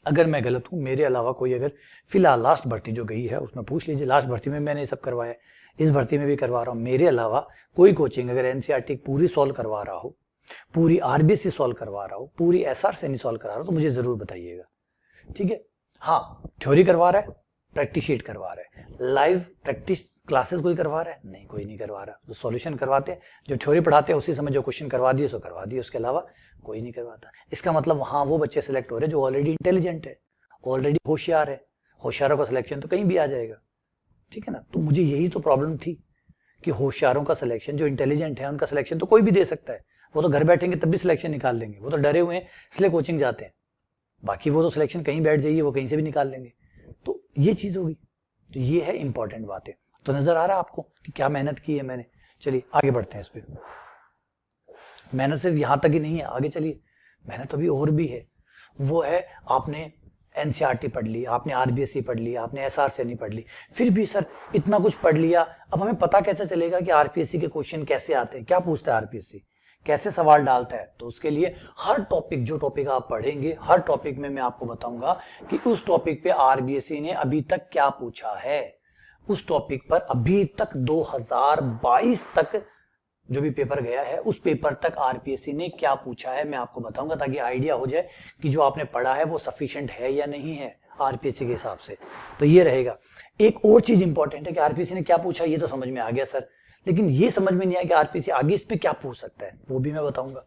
अगर मैं गलत हूं, मेरे अलावा कोई अगर फिलहाल लास्ट भर्ती जो गई है उसमें पूछ लीजिए, लास्ट भर्ती में मैंने ये सब करवाया, इस भर्ती में भी करवा रहा हूं। मेरे अलावा कोई कोचिंग अगर एनसीईआरटी पूरी सॉल्व करवा रहा हो, पूरी आरबीएसई सॉल्व करवा रहा हो, पूरी एसआर सैनी सॉल्व करा रहा हो, तो मुझे जरूर बताइएगा, ठीक है। हाँ, थ्योरी करवा रहा है, प्रैक्टिस शीट करवा रहा है, लाइव प्रैक्टिस क्लासेस कोई करवा रहा है? नहीं, कोई नहीं करवा रहा। जो सॉल्यूशन करवाते हैं, जो थ्योरी पढ़ाते हैं, उसी समय जो क्वेश्चन करवा दिए सो करवा दिए, उसके अलावा कोई नहीं करवाता। इसका मतलब वहां वो बच्चे सिलेक्ट हो रहे हैं जो ऑलरेडी इंटेलिजेंट है, ऑलरेडी होशियार है। होशियारों का सिलेक्शन तो कहीं भी आ जाएगा, ठीक है ना। तो मुझे यही तो प्रॉब्लम थी कि होशियारों का सिलेक्शन, जो इंटेलिजेंट है उनका सिलेक्शन तो कोई भी दे सकता है। वो तो घर बैठेंगे तब भी सिलेक्शन निकाल लेंगे, वो तो डरे हुए हैं इसलिए कोचिंग जाते हैं। बाकी वो तो सिलेक्शन कहीं बैठ जाइए, वो कहीं से भी निकाल लेंगे। तो ये चीज होगी। तो ये है इंपॉर्टेंट बातें। तो नजर आ रहा है आपको कि क्या मेहनत की है मैंने। चलिए आगे बढ़ते हैं इस पे। मेहनत सिर्फ यहां तक ही नहीं है, आगे चलिए, मेहनत अभी और भी है। वो है, आपने एनसीईआरटी पढ़ ली, आपने आरबीएसई पढ़ ली, आपने एसआर सैनी पढ़ ली, फिर भी सर इतना कुछ पढ़ लिया, अब हमें पता कैसे चलेगा कि आरपीएससी के क्वेश्चन कैसे आते हैं, क्या पूछता है आरपीएससी, कैसे सवाल डालता है। तो उसके लिए हर टॉपिक, जो टॉपिक आप पढ़ेंगे, हर टॉपिक में मैं आपको बताऊंगा कि उस टॉपिक पे आरबीएससी ने अभी तक क्या पूछा है। उस टॉपिक पर अभी तक 2022 तक जो भी पेपर गया है, उस पेपर तक आरपीएससी ने क्या पूछा है मैं आपको बताऊंगा, ताकि आइडिया हो जाए कि जो आपने पढ़ा है वो सफिशिएंट है या नहीं है आरपीएससी के हिसाब से। तो ये रहेगा। एक और चीज इंपॉर्टेंट है कि आरपीएससी ने क्या पूछा, ये तो समझ में आ गया सर, लेकिन ये समझ में नहीं आया कि आरपीएससी आगे इस पे क्या पूछ सकता है, वो भी मैं बताऊंगा।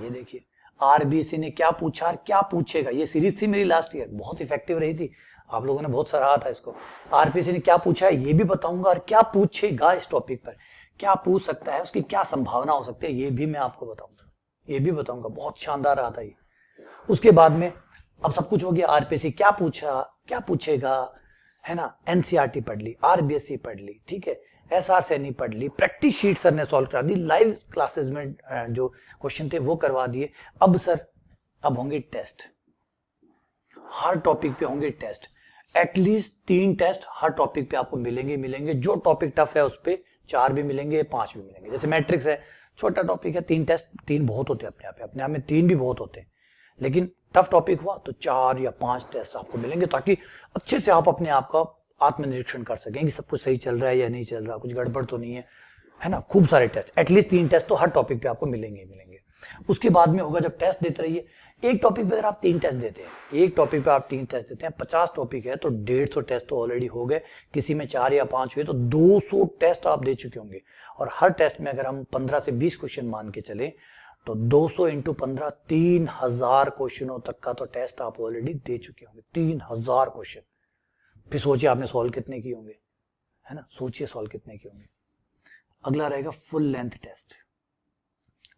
ये देखिए, आरबीएससी ने क्या पूछा और क्या पूछेगा। ये सीरीज थी मेरी लास्ट ईयर, बहुत इफेक्टिव रही थी, आप लोगों ने बहुत सराहा था इसको। आरपीएससी ने क्या पूछा है ये भी बताऊंगा, और क्या पूछेगा इस टॉपिक पर, क्या पूछ सकता है, उसकी क्या संभावना हो सकती है, ये भी मैं आपको बताऊंगा, ये भी बताऊंगा। बहुत शानदार रहा था ये। उसके बाद में अब सब कुछ हो गया, आरपीएससी क्या पूछा, क्या पूछेगा, है ना। एनसीईआरटी पढ़ ली, आरबीएससी पढ़ ली, ठीक है, एसआर सैनी पढ़ ली, प्रैक्टिस शीट सर ने सॉल्व करा दी, लाइव क्लासेस में जो क्वेश्चन थे वो करवा दिए। अब सर, अब होंगे टेस्ट, हर टॉपिक पे होंगे टेस्ट। एटलीस्ट 3 टेस्ट हर टॉपिक पे आपको मिलेंगे। जो टॉपिक टफ है उस पे 4 भी मिलेंगे, 5 भी मिलेंगे। जैसे मैट्रिक्स है, छोटा टॉपिक है, 3 टेस्ट, 3 बहुत होते हैं अपने आप में 3 भी बहुत होते हैं। लेकिन टफ टॉपिक हुआ तो 4 या 5 टेस्ट आपको मिलेंगे, ताकि अच्छे से आप अपने आप का आत्मनिरीक्षण कर सकें कि सब कुछ सही चल रहा है या नहीं चल रहा, कुछ गड़बड़ तो नहीं है, है ना। खूब सारे टेस्ट, एटलीस्ट 3 टेस्ट तो हर टॉपिक पे आपको मिलेंगे। उसके बाद में होगा जब टेस्ट देते रहिए। एक टॉपिक पे अगर आप 3 टेस्ट देते हैं, एक टॉपिक पे आप 3 टेस्ट देते हैं, 50 टॉपिक है तो 150 टेस्ट तो ऑलरेडी हो गए, किसी में 4 या 5 हुए तो 200 टेस्ट आप दे चुके होंगे। और हर टेस्ट में अगर हम 15 से 20 क्वेश्चन मान के चले तो 200 इंटू 15 3000 क्वेश्चनों तक का तो टेस्ट आप ऑलरेडी दे चुके होंगे। 3000 क्वेश्चन। फिर सोचिए आपने सॉल्व कितने किए होंगे, है ना, सोचिए सॉल्व कितने किए होंगे। अगला रहेगा फुल लेंथ टेस्ट,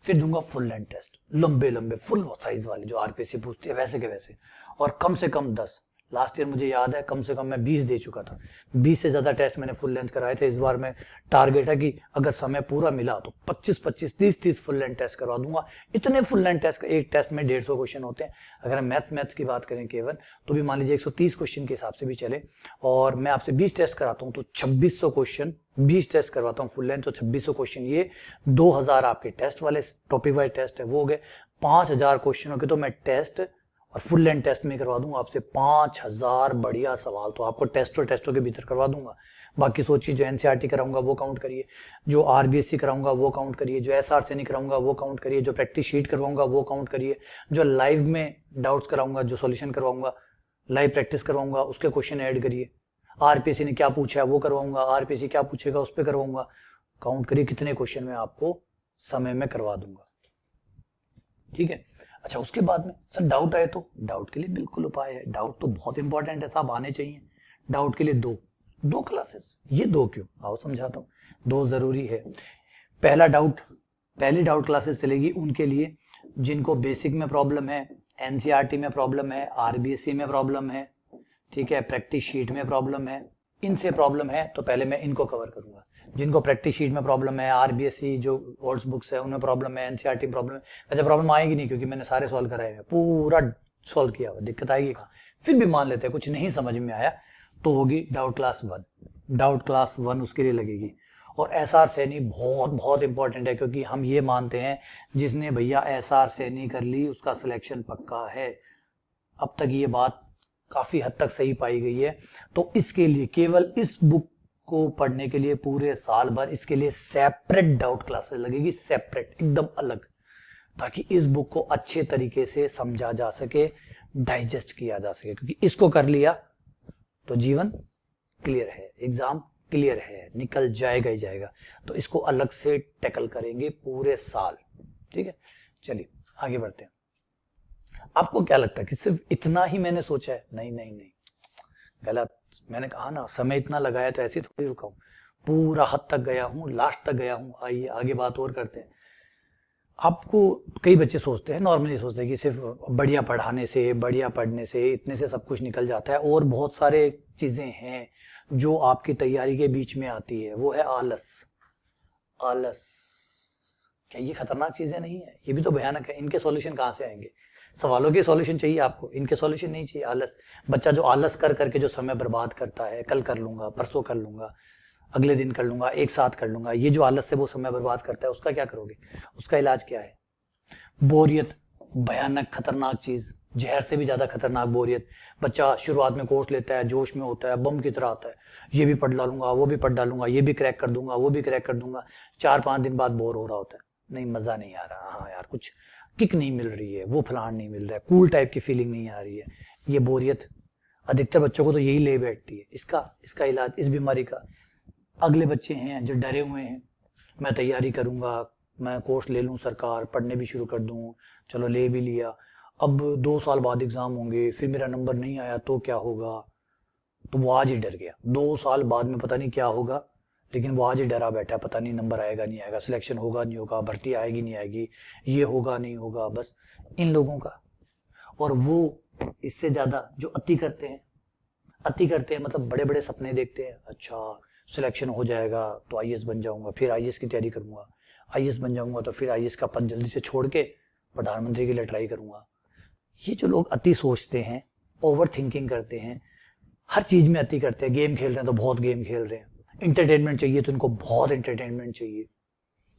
फिर दूंगा फुल लेंथ टेस्ट, लंबे लंबे फुल साइज वाले जो आरपीएससी पूछती है वैसे के वैसे, और कम से कम 10। लास्ट ईयर मुझे याद है कम से कम मैं 20 दे चुका था, 20 से ज्यादा टेस्ट मैंने फुल लेंथ कराए थे। इस बार मैं टारगेट है कि अगर समय पूरा मिला तो 25-25 30-30 फुल लेंथ टेस्ट करवा दूंगा। इतने फुल लेंथ टेस्ट, एक टेस्ट में 150 क्वेश्चन होते हैं। अगर हम मैथ्स की बात करें केवल, तो भी मान लीजिए 130 क्वेश्चन के हिसाब से भी चले और मैं आपसे 20 टेस्ट कराता हूँ तो 2600 क्वेश्चन, 20 टेस्ट करवाता हूँ फुल लेंथ तो 2600 क्वेश्चन, ये 2000 आपके टेस्ट वाले टॉपिक वाइज टेस्ट है वो हो गए। 5000 क्वेश्चनों के तो मैं टेस्ट और फुल लेंथ टेस्ट में करवा दूंगा आपसे 5000 बढ़िया सवाल, तो आपको टेस्टों के भीतर करवा दूंगा। बाकी सोचिए जो एनसीईआरटी कराऊंगा वो काउंट करिए, जो आरबीएससी कराऊंगा वो काउंट करिए, जो एसआर नहीं कराऊंगा वो काउंट करिए, जो प्रैक्टिस शीट करवाऊंगा वो काउंट करिए, जो लाइव में डाउट्स कराऊंगा, जो सॉल्यूशन करवाऊंगा, लाइव प्रैक्टिस करवाऊंगा उसके क्वेश्चन ऐड करिए। आरपीएससी ने क्या पूछा है वो करवाऊंगा, आरपीएससी क्या पूछेगा उस पर करवाऊंगा। काउंट करिए कितने क्वेश्चन में आपको समय में करवा दूंगा। ठीक है। अच्छा, उसके बाद में सर डाउट आए तो डाउट के लिए बिल्कुल उपाय है। डाउट तो बहुत इंपॉर्टेंट है साहब, आने चाहिए। डाउट के लिए दो क्लासेस। ये 2 क्यों, आओ समझाता हूँ। 2 जरूरी है। पहली डाउट क्लासेस चलेगी उनके लिए जिनको बेसिक में प्रॉब्लम है, एनसीईआरटी में प्रॉब्लम है, आरबीएससी में प्रॉब्लम है, ठीक है, प्रैक्टिस शीट में प्रॉब्लम है। इनसे प्रॉब्लम है तो पहले मैं इनको कवर करूंगा। जिनको प्रैक्टिस शीट में प्रॉब्लम है, आरबीएससी जो ओल्ड बुक्स है उनमें प्रॉब्लम है, एनसीईआरटी में प्रॉब्लम है, वैसे प्रॉब्लम आएगी नहीं क्योंकि मैंने सारे सॉल्व कराए हैं, पूरा सॉल्व किया हुआ, दिक्कत आएगी कहाँ। फिर भी मान लेते हैं कुछ नहीं समझ में आया तो होगी डाउट क्लास 1। डाउट क्लास 1 उसके लिए लगेगी। और एसआर सैनी बहुत बहुत इंपॉर्टेंट है क्योंकि हम ये मानते हैं जिसने भैया एसआर सैनी कर ली उसका सिलेक्शन पक्का है। अब तक ये बात काफी हद तक सही पाई गई है। तो इसके लिए केवल इस बुक को पढ़ने के लिए पूरे साल भर इसके लिए सेपरेट डाउट क्लासेस लगेगी, सेपरेट एकदम अलग, ताकि इस बुक को अच्छे तरीके से समझा जा सके, डाइजेस्ट किया जा सके। क्योंकि इसको कर लिया तो जीवन क्लियर है, एग्जाम क्लियर है, निकल जाएगा ही जाएगा। तो इसको अलग से टैकल करेंगे पूरे साल। ठीक है, चलिए आगे बढ़ते हैं। आपको क्या लगता है कि सिर्फ इतना ही मैंने सोचा है? नहीं नहीं नहीं, गलत। मैंने कहा ना समय इतना लगाया तो ऐसे थोड़ी रुका हूं, पूरा हद तक गया हूं, लास्ट तक गया हूं। आइए आगे बात और करते हैं। आपको कई बच्चे सोचते हैं, नॉर्मली सोचते हैं कि सिर्फ बढ़िया पढ़ाने से, बढ़िया पढ़ने से, इतने से सब कुछ निकल जाता है। और बहुत सारे चीजें हैं जो आपकी तैयारी के बीच में आती है, वो है आलस। आलस क्या ये खतरनाक चीजें नहीं है? ये भी तो भयानक है। इनके सॉल्यूशन कहाँ से आएंगे? सवालों के सॉल्यूशन चाहिए आपको, इनके सॉल्यूशन नहीं चाहिए। आलस, बच्चा जो आलस कर करके जो समय बर्बाद करता है, कल कर लूंगा, परसों कर लूंगा, अगले दिन कर लूंगा, एक साथ कर लूंगा, ये जो आलस से वो समय बर्बाद करता है उसका क्या करोगे? उसका इलाज क्या है? बोरियत, भयानक खतरनाक चीज, जहर से भी ज्यादा खतरनाक बोरियत। बच्चा शुरुआत में कोर्स लेता है, जोश में होता है, बम की तरह आता है, ये भी पढ़ डालूंगा, वो भी पढ़ डालूंगा, ये भी क्रैक कर दूंगा, वो भी क्रैक कर दूंगा। 4-5 दिन बाद बोर हो रहा होता है, नहीं मजा नहीं आ रहा, हाँ यार कुछ किक नहीं मिल रही है, वो फलान नहीं मिल रहा है, कूल टाइप की फीलिंग नहीं आ रही है। ये बोरियत अधिकतर बच्चों को तो यही ले बैठती है। इसका इलाज, इस बीमारी का, अगले बच्चे हैं जो डरे हुए हैं, मैं तैयारी करूंगा, मैं कोर्स ले लूं, सरकार पढ़ने भी शुरू कर दूं, चलो ले भी लिया, अब 2 साल बाद एग्जाम होंगे, फिर मेरा नंबर नहीं आया तो क्या होगा? तो वो आज ही डर गया। 2 साल बाद में पता नहीं क्या होगा, लेकिन वो आज ही डरा बैठा, पता नहीं नंबर आएगा नहीं आएगा, सिलेक्शन होगा नहीं होगा, भर्ती आएगी नहीं आएगी, ये होगा नहीं होगा, बस इन लोगों का। और वो इससे ज्यादा जो अति करते हैं मतलब बड़े बड़े सपने देखते हैं, अच्छा सिलेक्शन हो जाएगा तो आईएएस बन जाऊंगा, फिर आईएएस की तैयारी करूंगा, आईएएस बन जाऊंगा तो फिर आईएएस का पद जल्दी से छोड़ के प्रधानमंत्री के लिए ट्राई करूंगा। ये जो लोग अति सोचते हैं, ओवर थिंकिंग करते हैं, हर चीज में अति करते हैं, गेम खेल रहे हैं तो बहुत गेम खेल रहे हैं, इंटरटेनमेंट चाहिए तो इनको बहुत इंटरटेनमेंट चाहिए,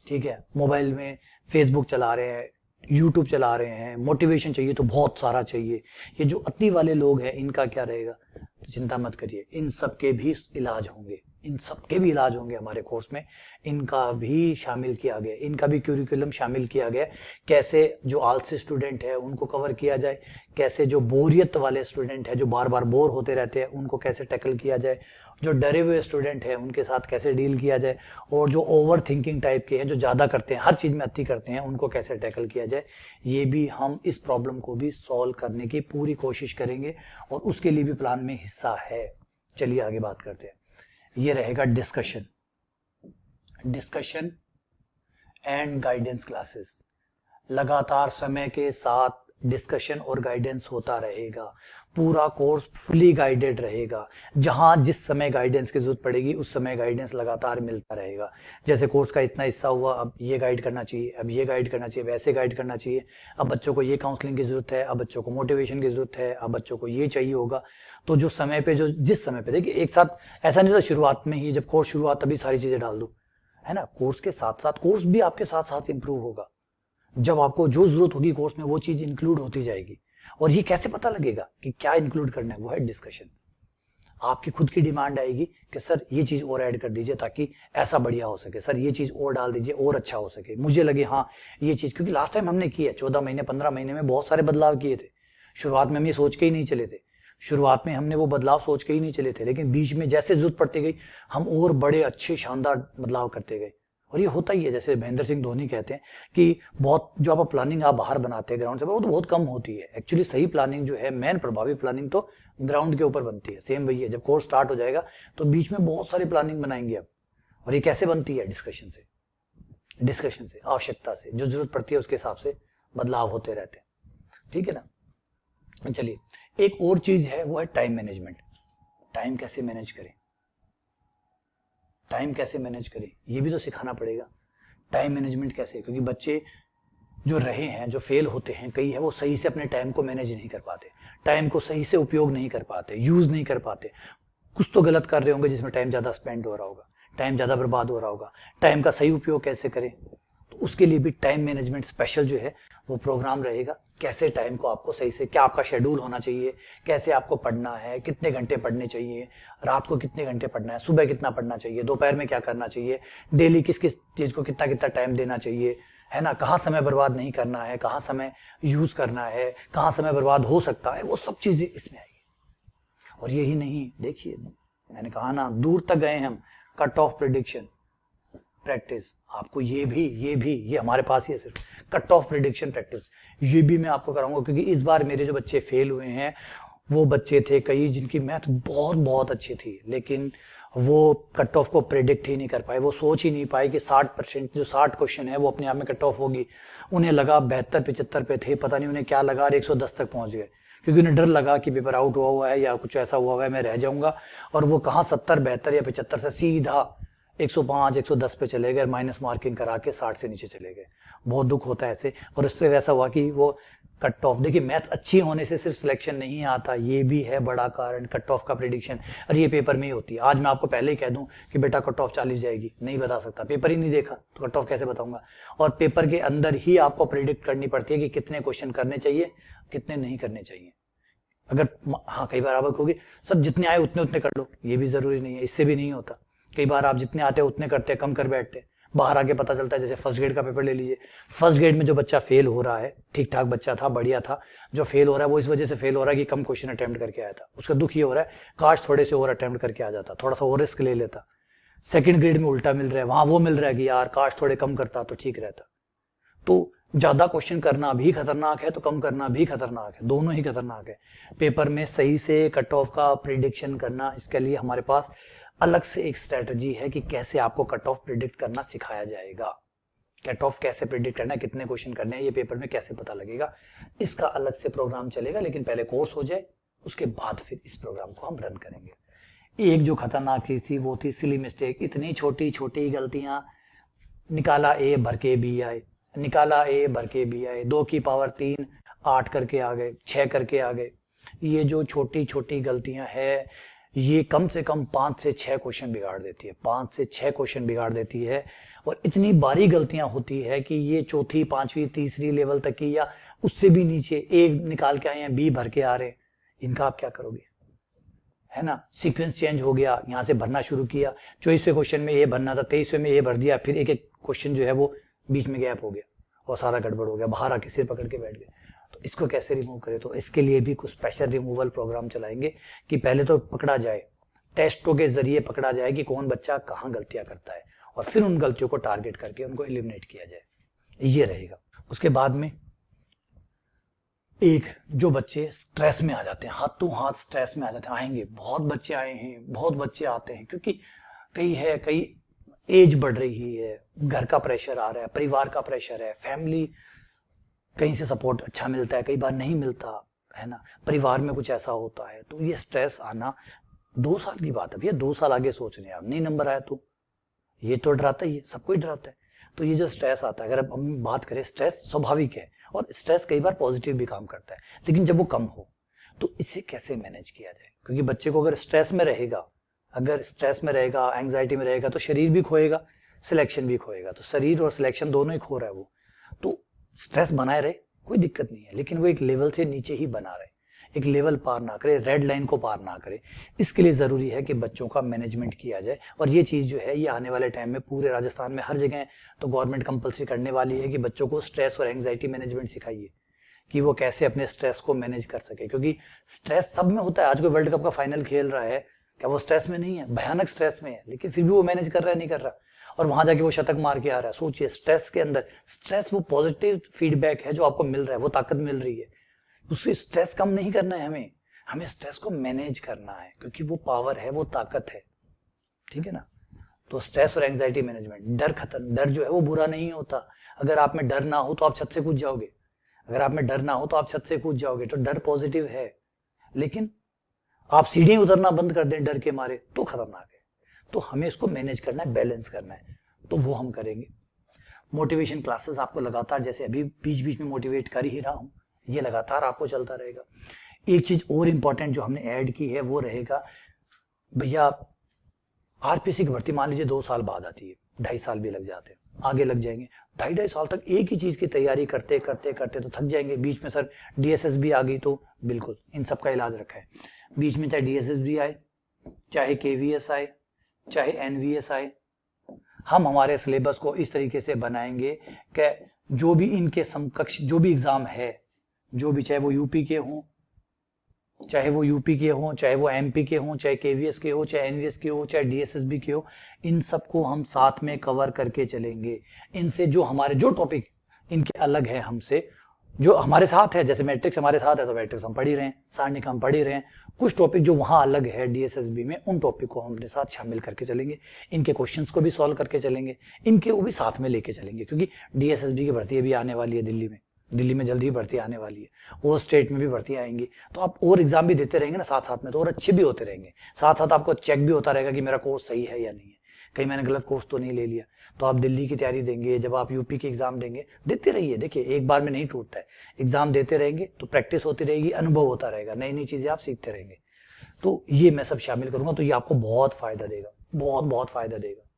ठीक है, मोबाइल में फेसबुक चला रहे हैं, यूट्यूब चला रहे हैं, मोटिवेशन चाहिए तो बहुत सारा चाहिए। ये जो अति वाले लोग हैं इनका क्या रहेगा? तो चिंता मत करिए, इन सब के भी इलाज होंगे। इन सब के भी इलाज होंगे हमारे कोर्स में, इनका भी शामिल किया गया, इनका भी क्यूरिकुलम शामिल किया गया। कैसे जो आलसी स्टूडेंट है उनको कवर किया जाए, कैसे जो बोरियत वाले स्टूडेंट है जो बार बार बोर होते रहते हैं उनको कैसे टैकल किया जाए, जो डरे हुए स्टूडेंट है उनके साथ कैसे डील किया जाए, और जो ओवर थिंकिंग टाइप के हैं जो ज़्यादा करते हैं, हर चीज़ में अति करते हैं, उनको कैसे टैकल किया जाए। ये भी हम इस प्रॉब्लम को भी सॉल्व करने की पूरी कोशिश करेंगे और उसके लिए भी प्लान में हिस्सा है। चलिए आगे बात करते हैं। ये रहेगा डिस्कशन एंड गाइडेंस क्लासेस। लगातार समय के साथ डिस्कशन और गाइडेंस होता रहेगा, पूरा कोर्स फुली गाइडेड रहेगा। जहां जिस समय गाइडेंस की जरूरत पड़ेगी उस समय गाइडेंस लगातार मिलता रहेगा। जैसे कोर्स का इतना हिस्सा हुआ, अब ये गाइड करना चाहिए, अब ये गाइड करना चाहिए, वैसे गाइड करना चाहिए, अब बच्चों को ये काउंसलिंग की जरूरत है, अब बच्चों को मोटिवेशन की जरूरत है, अब बच्चों को ये चाहिए होगा। तो जो समय पे जो जिस समय पे देखिए, एक साथ ऐसा नहीं था शुरुआत में ही जब कोर्स शुरू हुआ तभी सारी चीजें डाल दो, है ना। कोर्स के साथ साथ कोर्स भी आपके साथ साथ इंप्रूव होगा। जब आपको जो जरूरत होगी कोर्स में वो चीज इंक्लूड होती जाएगी। और ये कैसे पता लगेगा कि क्या इंक्लूड करना है, वो है डिस्कशन। आपकी खुद की डिमांड आएगी कि सर ये चीज और ऐड कर दीजिए ताकि ऐसा बढ़िया हो सके, सर ये चीज और डाल दीजिए और अच्छा हो सके, मुझे लगे हाँ ये चीज, क्योंकि लास्ट टाइम हमने किया 14 महीने 15 महीने में बहुत सारे बदलाव किए थे। शुरुआत में हम ये सोच के ही नहीं चले थे, शुरुआत में हमने वो बदलाव सोच के ही नहीं चले थे, लेकिन बीच में जैसे जरूरत पड़ती गई हम और बड़े अच्छे शानदार बदलाव करते गए। और ये होता ही है, जैसे महेंद्र सिंह धोनी कहते हैं कि बहुत जो आप प्लानिंग आप बाहर बनाते हैं ग्राउंड से, वो तो बहुत कम होती है। एक्चुअली सही प्लानिंग जो है, मेन प्रभावी प्लानिंग तो ग्राउंड के ऊपर बनती है। सेम वही है, जब कोर्स स्टार्ट हो जाएगा तो बीच में बहुत सारी प्लानिंग बनाएंगे आप। और ये कैसे बनती है? डिस्कशन से, आवश्यकता से, जो जरूरत पड़ती है उसके हिसाब से बदलाव होते रहते हैं। ठीक है ना। चलिए, एक और चीज है, वो है टाइम मैनेजमेंट। टाइम कैसे मैनेज करें, ये भी तो सिखाना पड़ेगा। टाइम मैनेजमेंट कैसे, क्योंकि बच्चे जो रहे हैं, जो फेल होते हैं, कई है वो सही से अपने टाइम को मैनेज नहीं कर पाते, टाइम को सही से उपयोग नहीं कर पाते, यूज नहीं कर पाते। कुछ तो गलत कर रहे होंगे जिसमें टाइम ज्यादा स्पेंड हो रहा होगा, टाइम ज्यादा बर्बाद हो रहा होगा। टाइम का सही उपयोग कैसे करें, तो उसके लिए भी टाइम मैनेजमेंट स्पेशल जो है वो प्रोग्राम रहेगा। कैसे टाइम को आपको सही से, क्या आपका शेड्यूल होना चाहिए, कैसे आपको पढ़ना है, कितने घंटे पढ़ने चाहिए, रात को कितने घंटे पढ़ना है, सुबह कितना पढ़ना चाहिए, दोपहर में क्या करना चाहिए, डेली किस किस चीज को कितना कितना टाइम देना चाहिए, है ना। कहाँ समय बर्बाद नहीं करना है, कहाँ समय यूज करना है, कहाँ समय बर्बाद हो सकता है, वो सब चीजें इसमें आएगी। और यही नहीं, देखिए मैंने कहा ना, दूर तक गए हम। कट ऑफ प्रेडिक्शन प्रैक्टिस, आपको ये हमारे पास ही है सिर्फ, कट ऑफ प्रेडिक्शन प्रैक्टिस, ये भी मैं आपको कराऊंगा। क्योंकि इस बार मेरे जो बच्चे फेल हुए हैं वो बच्चे थे कई जिनकी मैथ बहुत बहुत अच्छी थी, लेकिन वो कट ऑफ को प्रेडिक्ट ही नहीं कर पाए। वो सोच ही नहीं पाए कि 60% जो 60 क्वेश्चन है वो अपने आप में कट ऑफ होगी। उन्हें लगा 72-75 पे थे, पता नहीं उन्हें क्या लगा, और 110 तक पहुंच गए, क्योंकि उन्हें डर लगा कि पेपर आउट हुआ है या कुछ ऐसा हुआ है, मैं रह जाऊंगा। और वो कहाँ 70, 72 या 75 से सीधा 105, 110 पे चले गए, माइनस मार्किंग करा के 60 से नीचे चले गए। बहुत दुख होता है ऐसे। और उससे वैसा हुआ कि वो कट ऑफ, देखिए मैथ्स अच्छी होने से सिर्फ सिलेक्शन नहीं आता, ये भी है बड़ा कारण कट ऑफ का प्रेडिक्शन। और ये पेपर में ही होती है। आज मैं आपको पहले ही कह दूं कि बेटा कट ऑफ 40 जाएगी, नहीं बता सकता, पेपर ही नहीं देखा तो कट ऑफ कैसे बताऊंगा। और पेपर के अंदर ही आपको प्रेडिक्ट करनी पड़ती है कि कितने क्वेश्चन करने चाहिए, कितने नहीं करने चाहिए। अगर हाँ, कई बार आप कहोगे सर जितने आए उतने उतने कर लो, ये भी जरूरी नहीं है, इससे भी नहीं होता। कई बार आप जितने आते हैं उतने करते हैं, कम कर बैठते हैं, बाहर आके पता चलता है। जैसे फर्स्ट ग्रेड का पेपर ले लीजिए, फर्स्ट ग्रेड में जो बच्चा फेल हो रहा है, ठीक ठाक बच्चा था, बढ़िया था, जो फेल हो रहा है वो इस वजह से फेल हो रहा है कि कम क्वेश्चन अटेम्प्ट करके आया था। उसका दुख ये हो रहा है काश थोड़े से और अटेम्प्ट करके आ जाता, थोड़ा सा और रिस्क ले लेता। सेकंड ग्रेड में उल्टा मिल रहा है, वहां वो मिल रहा है कि यार काश थोड़े कम करता तो ठीक रहता। तो ज्यादा क्वेश्चन करना भी खतरनाक है, तो कम करना भी खतरनाक है, दोनों ही खतरनाक है। पेपर में सही से कट ऑफ का प्रिडिक्शन करना, इसके लिए हमारे पास अलग से एक स्ट्रेटजी है कि कैसे आपको कट ऑफ प्रिडिक्ट करना सिखाया जाएगा। कट ऑफ कैसे प्रिडिक्ट करना है, कितने क्वेश्चन करने हैं, ये पेपर में कैसे पता लगेगा, इसका अलग से प्रोग्राम चलेगा। लेकिन पहले कोर्स हो जाए, उसके बाद फिर इस प्रोग्राम को हम रन करेंगे। एक जो खतरनाक चीज थी वो थी सिली मिस्टेक। इतनी छोटी छोटी गलतियां, निकाला ए भर के बी आए, निकाला ए भर के बी आए, 2 की पावर 3 8 करके आ गए, 6 करके आ गए। ये जो छोटी छोटी गलतियां है, ये कम से कम 5 से 6 क्वेश्चन बिगाड़ देती है, 5 से 6 क्वेश्चन बिगाड़ देती है। और इतनी बारी गलतियां होती है कि ये चौथी, पांचवी, तीसरी लेवल तक की या उससे भी नीचे, ए निकाल के आए हैं, बी भर के आ रहे हैं, इनका आप क्या करोगे, है ना, सीक्वेंस चेंज हो गया, यहाँ से भरना शुरू किया, 24वें क्वेश्चन में ये भरना था, 23वें में ये भर दिया, फिर एक एक क्वेश्चन जो है वो बीच में गैप हो गया और सारा गड़बड़ हो गया, बाहर आके सिर पकड़ के बैठ गए। तो इसको कैसे रिमूव करें? तो इसके लिए भी कुछ स्पेशल रिमूवल प्रोग्राम चलाएंगे कि पहले तो पकड़ा जाए, टेस्टों के जरिए पकड़ा जाए कि कौन बच्चा कहाँ गलतियां करता है, और फिर उन गलतियों को टारगेट करके उनको एलिमिनेट किया जाए, ये रहेगा। उसके बाद में एक जो बच्चे स्ट्रेस में आ जाते हैं, हाथों हाथ स्ट्रेस में आ जाते हैं, आएंगे बहुत बच्चे आए हैं, बहुत बच्चे आते हैं, क्योंकि कई एज बढ़ रही है, घर का प्रेशर आ रहा है, परिवार का प्रेशर है, फैमिली कहीं से सपोर्ट अच्छा मिलता है, कई बार नहीं मिलता है ना, परिवार में कुछ ऐसा होता है, तो ये स्ट्रेस आना 2 साल की बात है भैया, 2 साल आगे सोच रहे हैं आप, नहीं नंबर आया तो ये तो डराता ही है, सबको ही डराता है। तो ये जो स्ट्रेस आता है, अगर अब हम बात करें, स्ट्रेस स्वाभाविक है और स्ट्रेस कई बार पॉजिटिव भी काम करता है, लेकिन जब वो कम हो तो इसे कैसे मैनेज किया जाए? क्योंकि बच्चे को अगर स्ट्रेस में रहेगा, एंग्जाइटी में रहेगा, तो शरीर भी खोएगा, सिलेक्शन भी खोएगा, तो शरीर और सिलेक्शन दोनों ही खो रहा है वो। तो स्ट्रेस बनाए रहे, कोई दिक्कत नहीं है, लेकिन वो एक लेवल से नीचे ही बना रहे, एक लेवल पार ना करे, रेड लाइन को पार ना करे। इसके लिए जरूरी है कि बच्चों का मैनेजमेंट किया जाए, और ये चीज जो है ये आने वाले टाइम में पूरे राजस्थान में हर जगह तो गवर्नमेंट कंपलसरी करने वाली है कि बच्चों को स्ट्रेस और एंग्जाइटी मैनेजमेंट सिखाइए, कि वो कैसे अपने स्ट्रेस को मैनेज कर सके, क्योंकि स्ट्रेस सब में होता है। आज कोई वर्ल्ड कप का फाइनल खेल रहा है, क्या वो स्ट्रेस में नहीं है? भयानक स्ट्रेस में है, लेकिन फिर भी वो मैनेज कर रहा है, नहीं कर रहा, और वहां जाके वो शतक मार के आ रहा है। सोचिए, स्ट्रेस के अंदर, स्ट्रेस वो पॉजिटिव फीडबैक है जो आपको मिल रहा है, वो ताकत मिल रही है, उससे स्ट्रेस कम नहीं करना है, हमें स्ट्रेस को मैनेज करना है, क्योंकि वो पावर है, वो ताकत है, ठीक है ना। तो स्ट्रेस और एंग्जाइटी मैनेजमेंट, डर खत्म, डर जो है वो बुरा नहीं होता। अगर आप में डर ना हो तो आप छत से कूद जाओगे, अगर आप में डर ना हो तो आप छत से कूद जाओगे, तो डर पॉजिटिव है। लेकिन आप सीढ़ियां उतरना बंद कर दें डर के मारे तो खतरनाक है। तो हमें इसको मैनेज करना है, बैलेंस करना है, तो वो हम करेंगे। मोटिवेशन क्लासेस आपको लगातार, जैसे अभी बीच बीच में मोटिवेट कर ही रहा हूं, ये लगातार आपको चलता रहेगा। एक चीज और इंपॉर्टेंट जो हमने ऐड की है वो रहेगा, भैया आरपीसी की भर्ती मान लीजिए 2 साल बाद आती है, 2.5 साल भी लग जाते हैं, आगे लग जाएंगे, 2.5 साल तक एक ही चीज की तैयारी करते करते करते तो थक जाएंगे। बीच में सर डीएसएस भी आ गई, तो बिल्कुल इन सब का इलाज रखा है। बीच में चाहे डीएसएस भी आए, चाहे केवीएस आए, चाहे एनवीएस आए, हम हमारे सिलेबस को इस तरीके से बनाएंगे कि जो भी इनके समकक्ष जो भी एग्जाम है, जो भी, चाहे वो यूपी के हों, चाहे वो एमपी के हों, चाहे केवीएस के हो, चाहे एनवीएस के हो, चाहे डीएसएसबी के हो, इन सबको हम साथ में कवर करके चलेंगे। इनसे जो हमारे जो टॉपिक इनके अलग है हमसे, जो हमारे साथ है, जैसे मैट्रिक्स हमारे साथ है तो मैट्रिक्स हम पढ़ ही रहे हैं, सारणिक हम पढ़ ही रहे हैं, कुछ टॉपिक जो वहां अलग है डीएसएसबी में, उन टॉपिक को हम अपने साथ शामिल करके चलेंगे, इनके क्वेश्चंस को भी सॉल्व करके चलेंगे, इनके वो भी साथ में लेके चलेंगे, क्योंकि डीएसएसबी की भर्ती भी आने वाली है दिल्ली में जल्दी ही भर्ती आने वाली है, और स्टेट में भी भर्ती आएंगी, तो आप और एग्जाम भी देते रहेंगे ना साथ साथ में, तो और अच्छे भी होते रहेंगे, साथ साथ आपको चेक भी होता रहेगा कि मेरा कोर्स सही है या नहीं है, कहीं मैंने गलत कोर्स तो नहीं ले लिया। तो आप दिल्ली की तैयारी देंगे, जब आप यूपी की एग्जाम देंगे, देते रहिए, देखिए एक बार में नहीं टूटता है, एग्जाम देते रहेंगे तो प्रैक्टिस होती रहेगी, अनुभव होता रहेगा, नई नई चीजें आप सीखते रहेंगे। तो ये मैं सब शामिल करूंगा, तो ये आपको बहुत फायदा देगा, बहुत फायदा देगा,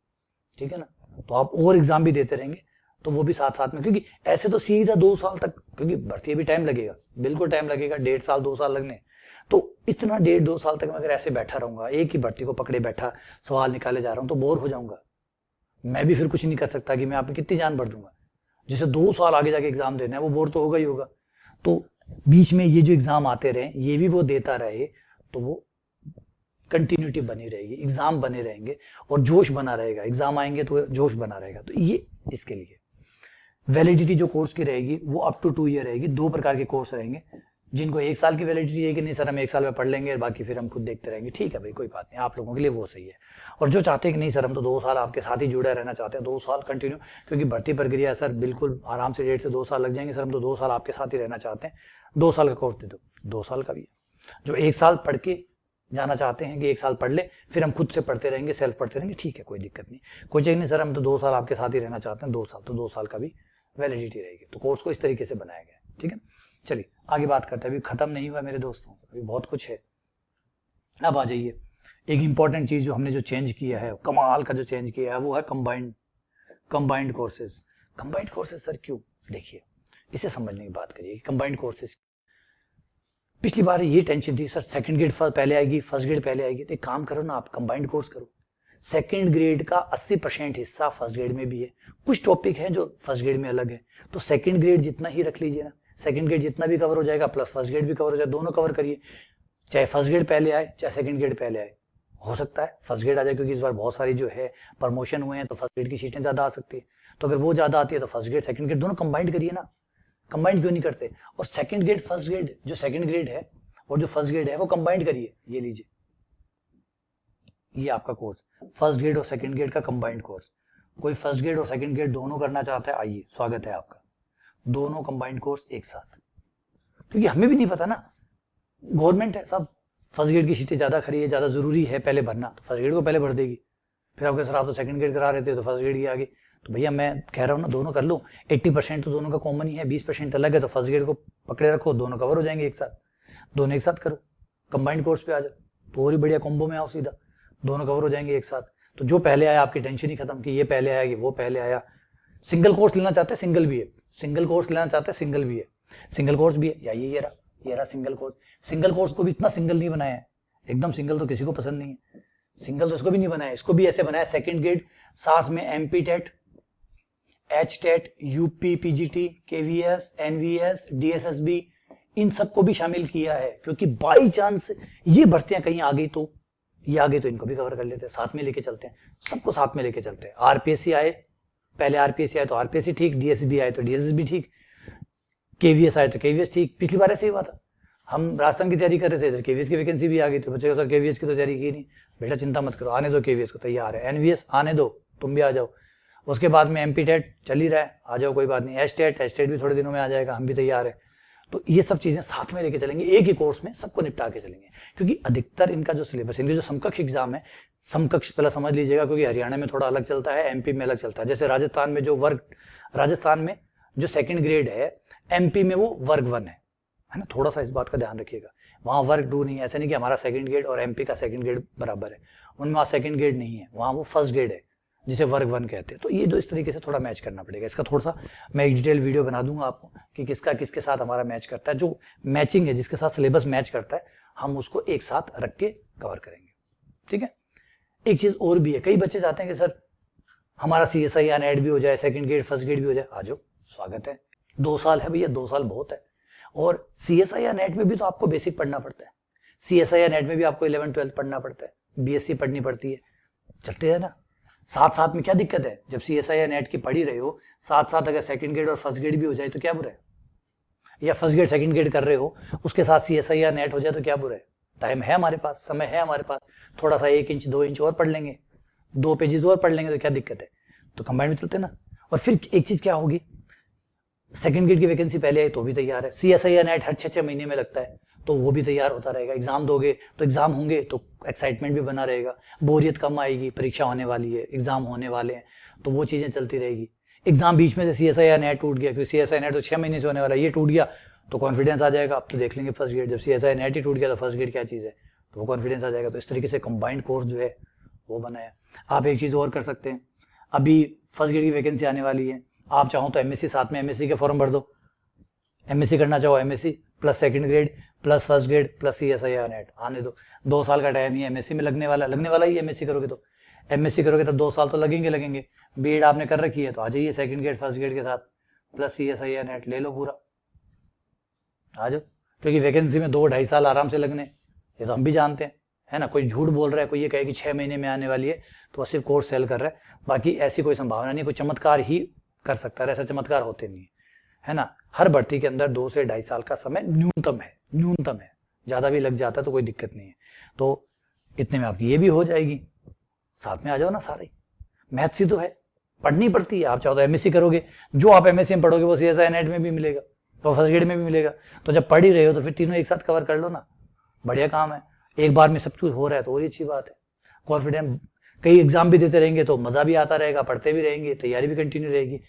ठीक है ना। तो आप और एग्जाम भी देते रहेंगे, तो वो भी साथ साथ में, क्योंकि ऐसे तो सीधा 2 साल तक, क्योंकि भर्ती भी टाइम लगेगा, बिल्कुल टाइम लगेगा, 1.5 साल 2 साल लगने, तो इतना 1.5-2 साल तक मैं अगर ऐसे बैठा रहूंगा, एक ही भर्ती को पकड़े बैठा सवाल निकाले जा रहा हूं, तो बोर हो जाऊंगा, मैं भी फिर कुछ नहीं कर सकता कि मैं आप कितनी जान भर दूंगा। जिसे 2 साल आगे जाके एग्जाम देना है वो बोर तो होगा ही होगा। तो बीच में ये जो एग्जाम आते रहे, ये भी वो देता रहे, तो वो कंटिन्यूटी बनी रहेगी, एग्जाम बने रहेंगे और जोश बना रहेगा, एग्जाम आएंगे तो जोश बना रहेगा। तो ये इसके लिए वैलिडिटी जो कोर्स की रहेगी वो अप टू 2 ईयर रहेगी। 2 प्रकार के कोर्स रहेंगे, जिनको 1 साल की वैलिडिटी है कि नहीं सर हम 1 साल में पढ़ लेंगे, बाकी फिर हम खुद देखते रहेंगे, ठीक है भाई कोई बात नहीं, आप लोगों के लिए वो सही है। और जो चाहते हैं कि नहीं सर हम तो 2 साल आपके साथ ही जुड़े रहना चाहते हैं, 2 साल कंटिन्यू, क्योंकि भर्ती प्रक्रिया सर बिल्कुल आराम से 1.5 से 2 साल लग जाएंगे सर, हम तो 2 साल आपके साथ ही रहना चाहते हैं, 2 साल का कोर्स दे दो, 2 साल का भी है। जो 1 साल पढ़ के जाना चाहते हैं कि 1 साल पढ़ ले फिर हम खुद से पढ़ते रहेंगे, सेल्फ पढ़ते रहेंगे, ठीक है कोई दिक्कत नहीं, कोई चाहिए नहीं सर हम तो 2 साल आपके साथ ही रहना चाहते हैं, 2 साल, तो 2 साल का भी वैलिडिटी रहेगी। तो कोर्स को इस तरीके से बनाया गया है, ठीक है। चलिए आगे बात करते हैं, अभी खत्म नहीं हुआ मेरे दोस्तों, अभी बहुत कुछ है। अब आ जाइए, एक इंपॉर्टेंट चीज जो हमने जो चेंज किया है, कमाल का जो चेंज किया है, वो है combined courses. Combined courses sir क्यों? देखिए इसे समझने की बात करिए, कंबाइंड कोर्सेज पिछली बार ये टेंशन थी सर सेकंड ग्रेड पहले आएगी, फर्स्ट ग्रेड पहले आएगी। तो एक काम करो ना, आप कंबाइंड कोर्स करो। सेकंड ग्रेड का 80% हिस्सा फर्स्ट ग्रेड में भी है, कुछ टॉपिक है जो फर्स्ट ग्रेड में अलग है, तो सेकंड ग्रेड जितना ही रख लीजिए ना, सेकंड ग्रेड जितना भी कवर हो जाएगा प्लस फर्स्ट ग्रेड भी कवर हो जाए, दोनों कवर करिए। चाहे फर्स्ट ग्रेड पहले आए चाहे सेकंड ग्रेड पहले आए, हो सकता है फर्स्ट ग्रेड आ जाए, क्योंकि इस बार बहुत सारी जो है प्रमोशन हुए हैं तो फर्स्ट ग्रेड की सीटें ज्यादा आ सकती है। तो अगर वो ज्यादा आती है तो फर्स्ट ग्रेड सेकंड ग्रेड दोनों कंबाइंड करिए ना, कंबाइंड क्यों नहीं करते? और सेकंड ग्रेड फर्स्ट ग्रेड, जो सेकंड ग्रेड है और जो फर्स्ट ग्रेड है वो कंबाइंड करिए। ये लीजिए, ये आपका कोर्स फर्स्ट ग्रेड और सेकंड ग्रेड का कंबाइंड कोर्स। कोई फर्स्ट ग्रेड और सेकंड ग्रेड दोनों करना चाहता है, आइए स्वागत है आपका, दोनों कंबाइंड कोर्स एक साथ। क्योंकि हमें भी नहीं पता ना, गवर्नमेंट है सब, फर्स्ट ग्रेड की सीटें ज्यादा खरी है, ज्यादा जरूरी है पहले भरना, तो फर्स्ट ग्रेड को पहले भर देगी। फिर आपके सर आप तो सेकंड ग्रेड करा रहे थे तो फर्स्ट ग्रेड की आगे, तो भैया मैं कह रहा हूँ ना दोनों कर लो। 80% तो दोनों का कॉमन ही है, 20% अलग है, तो फर्स्ट ग्रेड को पकड़े रखो, दोनों कवर हो जाएंगे एक साथ, दोनों एक साथ करो, कंबाइंड कोर्स पे आ जाओ तो और ही बढ़िया कॉम्बो में आओ, सीधा दोनों कवर हो जाएंगे एक साथ। तो जो पहले आया आपकी टेंशन ही खत्म कि ये पहले आया कि वो पहले आया। सिंगल कोर्स लेना चाहते हैं सिंगल भी है, सिंगल कोर्स लेना चाहते हैं सिंगल भी है, सिंगल कोर्स भी है, या ये रहा सिंगल कोर्स। सिंगल कोर्स को भी इतना सिंगल नहीं बनाया है, एकदम सिंगल तो किसी को पसंद नहीं है, सिंगल तो इसको भी नहीं बनाया, इसको भी ऐसे बनाया सेकंड ग्रेड, साथ में MP TET, H TET, UP PGT, KVS, NVS, DSSB, इन सबको भी शामिल किया है, क्योंकि बाई चांस ये भर्तियां कहीं आ गई तो ये आ गई तो इनको भी कवर कर लेते हैं, साथ में लेके चलते हैं, सबको साथ में लेके चलते हैं। आरपीएससी आए, पहले आरपीएससी आए तो आरपीएससी ठीक, डीएसबी आए तो डीएसबी ठीक, केवीएस आए तो केवीएस ठीक। पिछली बार ऐसे ही हुआ था, हम राजस्थान की तैयारी कर रहे थे, इधर केवीएस की वैकेंसी भी आ गई थी, बच्चे को सर केवीएस की तो तैयारी की नहीं, बेटा चिंता मत करो, आने दो केवीएस को, तैयार है, एनवीएस आने दो, तुम भी आ जाओ। उसके बाद में एमपी टेट चल ही रहा है, आ जाओ कोई बात नहीं, एच टेट भी थोड़े दिनों में आ जाएगा, हम भी तैयार है। तो ये सब चीजें साथ में लेके चलेंगे, एक ही कोर्स में सबको निपटा के चलेंगे, क्योंकि अधिकतर इनका जो सिलेबस, इनके जो समकक्ष एग्जाम है, समकक्ष पहले समझ लीजिएगा, क्योंकि हरियाणा में थोड़ा अलग चलता है, एमपी में अलग चलता है। जैसे राजस्थान में जो सेकंड ग्रेड है, एमपी में वो वर्ग 1 है ना, थोड़ा सा इस बात का ध्यान रखिएगा, वहां वर्ग 2 नहीं है। ऐसा नहीं कि हमारा सेकंड ग्रेड और एमपी का सेकंड ग्रेड बराबर है, उनमें वहां सेकंड ग्रेड नहीं है, वहां वो फर्स्ट ग्रेड है, जिसे वर्ग 1 कहते हैं। तो ये जो इस तरीके से थोड़ा मैच करना पड़ेगा, इसका थोड़ा सा मैं एक डिटेल वीडियो बना दूंगा आपको कि किसका किसके साथ हमारा मैच करता है, जो मैचिंग है, जिसके साथ सिलेबस मैच करता है, हम उसको एक साथ रख के कवर करेंगे, ठीक है। एक चीज और भी है, कई बच्चे चाहते हैं कि सर हमारा CSI या नेट भी हो जाए, सेकंड ग्रेड फर्स्ट ग्रेड भी हो जाए, आ जाओ स्वागत है, 2 साल है भैया, 2 साल बहुत है। और CSI या नेट में भी तो आपको बेसिक पढ़ना पड़ता है, CSI या नेट में भी आपको 11th 12th पढ़ना पड़ता है, BSc पढ़नी पड़ती है, चलते है ना साथ साथ में। क्या दिक्कत है, जब CSI या नेट की पढ़ी रहे हो साथ साथ, अगर सेकंड ग्रेड और फर्स्ट ग्रेड भी हो जाए तो क्या बुरा है, या फर्स्ट ग्रेड सेकंड ग्रेड कर रहे हो उसके साथ CSI या नेट हो जाए तो क्या बुरा है। टाइम है हमारे पास, समय है हमारे पास, थोड़ा सा 1 इंच 2 इंच और पढ़ लेंगे, 2 पेजेस और पढ़ लेंगे, तो क्या दिक्कत है, तो कंबाइंड में चलते ना। और फिर एक चीज क्या होगी, सेकंड ग्रेड की वैकेंसी पहले आई तो भी तैयार है, CSI या नेट हर 6-6 महीने में लगता है तो वो भी तैयार होता रहेगा। एग्जाम दोगे तो एग्जाम होंगे तो एक्साइटमेंट भी बना रहेगा, बोरियत कम आएगी, परीक्षा होने वाली है, एग्जाम होने वाले हैं, तो वो चीजें चलती रहेगी। एग्जाम बीच में से CSI या नेट टूट गया, क्योंकि CSI नेट तो 6 महीने से होने वाला है, ये टूट गया तो कॉन्फिडेंस आ जाएगा, अब तो देख लेंगे फर्स्ट ग्रेड, जब CSI नेट ही टूट गया तो फर्स्ट ग्रेड क्या चीज है, तो वो कॉन्फिडेंस आ जाएगा। तो इस तरीके से कंबाइंड कोर्स जो है वो बनाया। आप एक चीज और कर सकते हैं, अभी फर्स्ट ग्रेड की वैकेंसी आने वाली है, आप चाहो तो MSc साथ में MSc के फॉर्म भर दो, MSc करना चाहो MSc plus second grade plus first grade plus CSI या नेट, आने दो, 2 साल का टाइम ही MSc में लगने वाला ही, MSc करोगे तो MSc करोगे तब 2 साल तो लगेंगे। बीएड आपने कर रखी है तो आ जाइए सेकंड ग्रेड फर्स्ट ग्रेड के साथ प्लस CSI या नेट ले लो पूरा, आ जाओ, क्योंकि वैकेंसी में 2-2.5 साल आराम से लगने, ये तो हम भी जानते हैं, है ना। कोई झूठ बोल रहा है, कोई ये कहे कि 6 महीने में आने वाली है तो वो सिर्फ कोर्स सेल कर रहा है, बाकी ऐसी कोई संभावना नहीं, कोई चमत्कार ही कर सकता है, ऐसा चमत्कार होते नहीं है ना। हर भर्ती के अंदर 2 से 2.5 साल का समय न्यूनतम है, ज्यादा भी लग जाता है तो कोई दिक्कत नहीं है। तो इतने में आपकी ये भी हो जाएगी, साथ में आ जाओ ना सारे, मैथ्स ही तो है, पढ़नी पड़ती है। आप चाहो तो MSc करोगे, जो आप MSc में पढ़ोगे वो CSI नेट में भी मिलेगा, तो फर्स्ट ग्रेड में भी मिलेगा, तो जब पढ़ ही रहे हो तो फिर तीनों एक साथ कवर कर लो ना, बढ़िया काम है, एक बार में सब कुछ हो रहा है तो और ही अच्छी बात है। कॉन्फिडेंस, कई एग्जाम भी देते रहेंगे तो मजा भी आता रहेगा, पढ़ते भी रहेंगे, तैयारी भी कंटिन्यू रहेगी,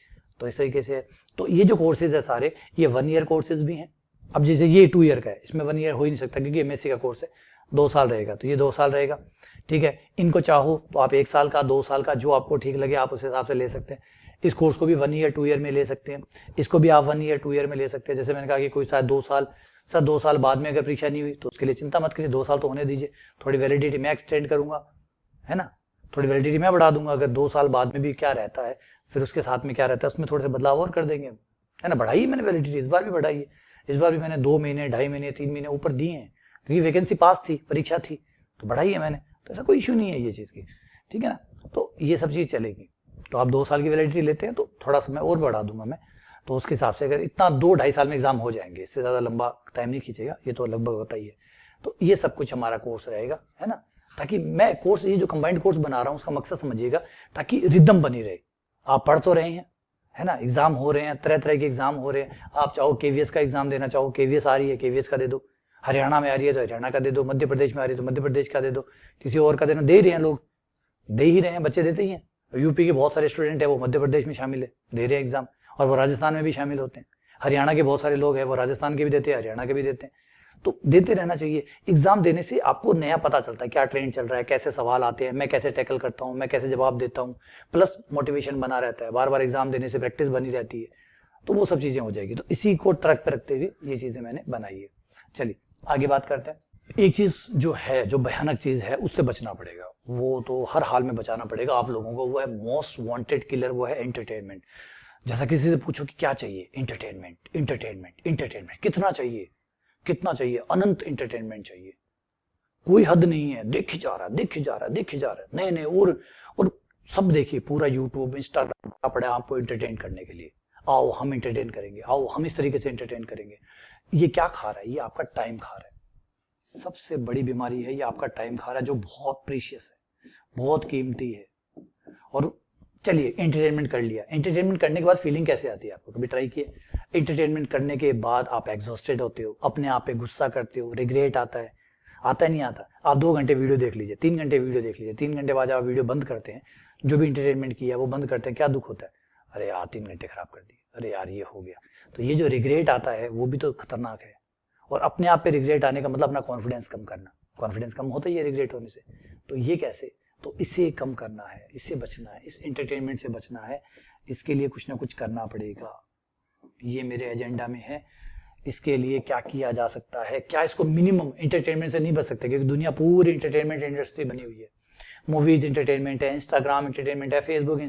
तो इस तरीके से। तो ये जो कोर्सेज है सारे, ये 1 ईयर कोर्सेज भी हैं। अब जैसे ये 2 ईयर का है, इसमें 1 ईयर हो ही नहीं सकता, क्योंकि MSc का कोर्स है, 2 साल रहेगा, तो ये 2 साल रहेगा, ठीक है। इनको चाहो तो आप 1 साल का, 2 साल का, जो आपको ठीक लगे आप उस हिसाब से ले सकते हैं। इस कोर्स को भी 1 ईयर 2 ईयर में ले सकते हैं, इसको भी आप 1 ईयर 2 ईयर में ले सकते हैं। जैसे मैंने कहा कि कोई शायद 2 साल बाद में अगर परीक्षा नहीं हुई तो उसके लिए चिंता मत करिए, 2 साल तो होने दीजिए, थोड़ी वैलिडिटी मैं एक्सटेंड करूंगा, है ना, थोड़ी वैलिडिटी मैं बढ़ा दूंगा। अगर 2 साल बाद में भी क्या रहता है, फिर उसके साथ में क्या रहता है, उसमें थोड़े से बदलाव और कर देंगे, है ना। बढ़ाई मैंने वैलिडिटी, इस बार भी बढ़ाई है, इस बार भी मैंने 2 महीने 2.5 महीने 3 महीने ऊपर दिए हैं, क्योंकि वैकेंसी पास थी, परीक्षा थी तो बढ़ाई है मैंने, तो ऐसा कोई इश्यू नहीं है ये चीज की, ठीक है ना। तो ये सब चीज चलेगी। तो आप 2 साल की वैलिडिटी लेते हैं तो थोड़ा समय और बढ़ा दूंगा मैं, तो उसके हिसाब से अगर इतना 2-2.5 साल में एग्जाम हो जाएंगे, इससे ज्यादा लंबा टाइम नहीं खींचेगा, ये तो लगभग होता ही है। तो ये सब कुछ हमारा कोर्स रहेगा, है ना, ताकि मैं कोर्स, ये जो कंबाइंड कोर्स बना रहा हूँ उसका मकसद समझिएगा, ताकि रिदम बनी रहे। आप पढ़ तो रहे हैं, है ना, एग्जाम हो रहे हैं, तरह तरह के एग्जाम हो रहे हैं, आप चाहो केवीएस का एग्जाम देना, चाहो केवीएस आ रही है केवीएस का दे दो, हरियाणा में आ रही है तो हरियाणा का दे दो, मध्य प्रदेश में आ रही है तो मध्य प्रदेश का दे दो, किसी और का देना, दे ही रहे हैं लोग, दे ही रहे हैं, बच्चे देते ही हैं। यूपी के बहुत सारे स्टूडेंट है वो मध्य प्रदेश में शामिल है, दे रहे हैं एग्जाम, और वो राजस्थान में भी शामिल होते हैं। हरियाणा के बहुत सारे लोग हैं वो राजस्थान के भी देते हैं, हरियाणा के भी देते हैं। तो देते रहना चाहिए। एग्जाम देने से आपको नया पता चलता है क्या ट्रेंड चल रहा है, कैसे सवाल आते हैं, मैं कैसे टैकल करता हूँ, मैं कैसे जवाब देता हूँ, प्लस मोटिवेशन बना रहता है, बार बार एग्जाम देने से प्रैक्टिस बनी रहती है, तो वो सब चीजें हो जाएगी। तो इसी को ट्रैक पर रखते हुए ये चीजें मैंने बनाई है। चलिए आगे बात करते हैं। एक चीज जो है, जो भयानक चीज है, उससे बचना पड़ेगा, वो तो हर हाल में बचाना पड़ेगा आप लोगों को, वो है मोस्ट वांटेड किलर, वो है एंटरटेनमेंट। जैसा किसी से पूछो कि क्या चाहिए, एंटरटेनमेंट एंटरटेनमेंट एंटरटेनमेंट, कितना चाहिए, कितना चाहिए, अनंत एंटरटेनमेंट चाहिए, कोई हद नहीं है, देखे जा रहा है, देखे जा रहा है, देखे जा रहा है, नए नए, और सब देखिए, पूरा यूट्यूब इंस्टाग्राम पड़ा है आपको एंटरटेन करने के लिए। आओ हम एंटरटेन करेंगे, आओ हम इस तरीके से एंटरटेन करेंगे। ये क्या खा रहा है, ये आपका टाइम खा रहा है। सबसे बड़ी बीमारी है ये, आपका टाइम खा रहा है, जो बहुत प्रीशियस है, बहुत कीमती है। और चलिए एंटरटेनमेंट कर लिया, एंटरटेनमेंट करने के बाद फीलिंग कैसे आती है, आपको कभी ट्राई किए? एंटरटेनमेंट करने के बाद आप एग्जॉस्टेड होते हो, अपने आप पे गुस्सा करते हो, रिग्रेट आता है, आता नहीं आता। आप 2 घंटे वीडियो देख लीजिए, 3 घंटे वीडियो देख लीजिए, 3 घंटे बाद आप वीडियो बंद करते हैं, जो भी एंटरटेनमेंट किया वो बंद करते हैं, क्या दुख होता है, अरे यार 3 घंटे खराब कर दिए, अरे यार ये हो गया। तो ये जो रिग्रेट आता है वो भी तो खतरनाक है। और अपने आप पे रिग्रेट आने का मतलब अपना कॉन्फिडेंस कम करना, कॉन्फिडेंस कम होता ही है रिग्रेट होने से। तो ये कैसे, तो इससे कम करना है, इससे बचना है, इस एंटरटेनमेंट से बचना है, इसके लिए कुछ ना कुछ करना पड़ेगा। ये मेरे एजेंडा में है। इसके लिए क्या किया जा सकता है, क्या इसको मिनिमम, एंटरटेनमेंट से नहीं बच सकते क्योंकि दुनिया पूरी एंटरटेनमेंट इंडस्ट्री बनी हुई है। मूवीज एंटरटेनमेंट है, इंस्टाग्राम एंटरटेनमेंट है, फेसबुक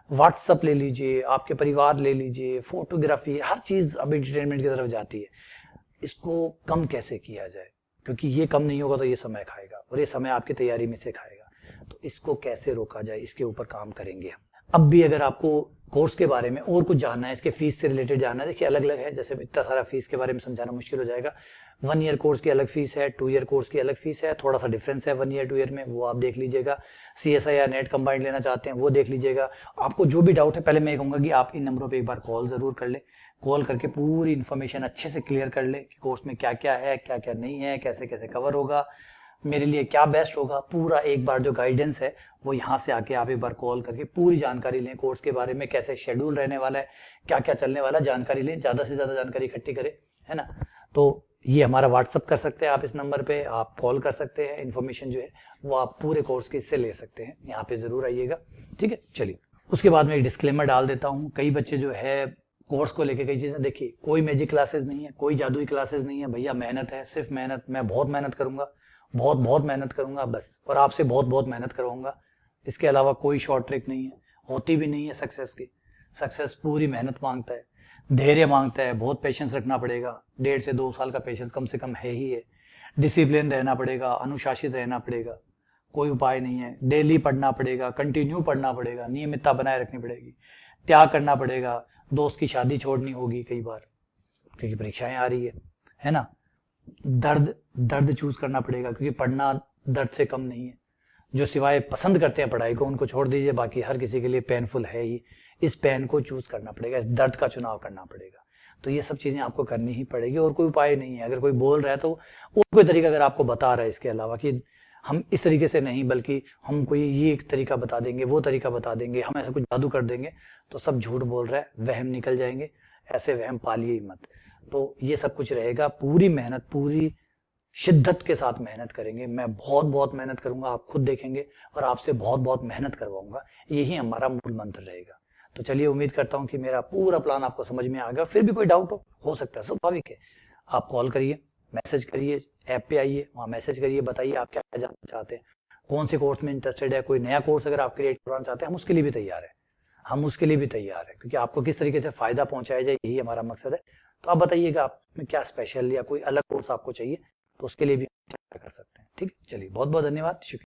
व्हाट्सअप ले लीजिए, आपके परिवार ले लीजिए, फोटोग्राफी, हर चीज अब एंटरटेनमेंट की तरफ जाती है। इसको कम कैसे किया जाए, क्योंकि ये कम नहीं होगा तो ये समय खाएगा, और ये समय आपकी तैयारी में से खाएगा। तो इसको कैसे रोका जाए, इसके ऊपर काम करेंगे हम। अब भी अगर आपको कोर्स के बारे में और कुछ जानना है, इसके फीस से रिलेटेड जानना है, देखिए अलग अलग है, जैसे इतना सारा फीस के बारे में समझाना मुश्किल हो जाएगा। 1 ईयर कोर्स की अलग फीस है, 2 ईयर कोर्स की अलग फीस है, थोड़ा सा डिफरेंस है 1 ईयर 2 ईयर में, वो आप देख लीजिएगा। CSI या नेट कंबाइंड लेना चाहते हैं वो देख लीजिएगा। आपको जो भी डाउट है, पहले मैं कहूंगा कि आप इन नंबरों पे एक बार कॉल जरूर कर ले, कॉल करके पूरी इन्फॉर्मेशन अच्छे से क्लियर कर ले कि कोर्स में क्या क्या है, क्या क्या नहीं है, कैसे कैसे कवर होगा, मेरे लिए क्या बेस्ट होगा। पूरा एक बार जो गाइडेंस है वो यहाँ से आके आप एक बार कॉल करके पूरी जानकारी लें कोर्स के बारे में, कैसे शेड्यूल रहने वाला है, क्या क्या चलने वाला है, जानकारी लें, ज्यादा से ज्यादा जानकारी इकट्ठी करें, है ना। तो ये हमारा व्हाट्सअप कर सकते हैं आप, इस नंबर पे आप कॉल कर सकते हैं, इन्फॉर्मेशन जो है वो आप पूरे कोर्स के इससे ले सकते हैं। यहाँ पे जरूर आइएगा, ठीक है। चलिए उसके बाद में एक डिस्क्लेमर डाल देता हूँ। कई बच्चे जो है कोर्स को लेके कई चीजें, देखिए कोई मैजिक क्लासेस नहीं है, कोई जादुई क्लासेस नहीं है भैया, मेहनत है, सिर्फ मेहनत। मैं बहुत मेहनत करूंगा, बहुत बहुत मेहनत करूंगा बस, और आपसे बहुत बहुत मेहनत करवाऊंगा। इसके अलावा कोई शॉर्ट ट्रिक नहीं है, होती भी नहीं है सक्सेस की। सक्सेस पूरी मेहनत मांगता है, धैर्य मांगता है, बहुत पेशेंस रखना पड़ेगा, 1.5 से 2 साल का पेशेंस कम से कम है ही है। डिसिप्लिन रहना पड़ेगा, अनुशासित रहना पड़ेगा, कोई उपाय नहीं है। डेली पढ़ना पड़ेगा, कंटिन्यू पढ़ना पड़ेगा, नियमितता बनाए रखनी पड़ेगी, त्याग करना पड़ेगा, दोस्त की शादी छोड़नी होगी कई बार क्योंकि परीक्षाएं आ रही है ना। दर्द चूज करना पड़ेगा क्योंकि पढ़ना दर्द से कम नहीं है। जो सिवाय पसंद करते हैं पढ़ाई को उनको छोड़ दीजिए, बाकी हर किसी के लिए पेनफुल है ही। इस पेन को चूज करना पड़ेगा, इस दर्द का चुनाव करना पड़ेगा। तो ये सब चीजें आपको करनी ही पड़ेगी और कोई उपाय नहीं है। अगर कोई बोल रहा है तो और कोई तरीका अगर आपको बता रहा है इसके अलावा कि हम इस तरीके से नहीं, बल्कि हम कोई ये एक तरीका बता देंगे, वो तरीका बता देंगे, हम ऐसा कुछ जादू कर देंगे, तो सब झूठ बोल रहा है, वहम निकल जाएंगे। ऐसे वहम पालिए ही मत। तो ये सब कुछ रहेगा, पूरी मेहनत, पूरी शिद्दत के साथ मेहनत करेंगे। मैं बहुत बहुत मेहनत करूंगा, आप खुद देखेंगे, और आपसे बहुत बहुत मेहनत करवाऊंगा। यही हमारा मूल मंत्र रहेगा। तो चलिए, उम्मीद करता हूँ कि मेरा पूरा प्लान आपको समझ में आ गया। फिर भी कोई डाउट हो सकता है, स्वाभाविक है। आप कॉल करिए, मैसेज करिए, ऐप पे आइए, वहाँ मैसेज करिए, बताइए आप क्या जानना चाहते हैं, कौन से कोर्स में इंटरेस्टेड है। कोई नया कोर्स अगर आप क्रिएट करवाना चाहते हैं, हम उसके लिए भी तैयार है, क्योंकि आपको किस तरीके से फायदा पहुंचाया जाए, यही हमारा मकसद है। तो आप बताइएगा आप में क्या स्पेशल या कोई अलग कोर्स आपको चाहिए, तो उसके लिए भी कर सकते हैं। ठीक है, चलिए, बहुत बहुत धन्यवाद, शुक्रिया।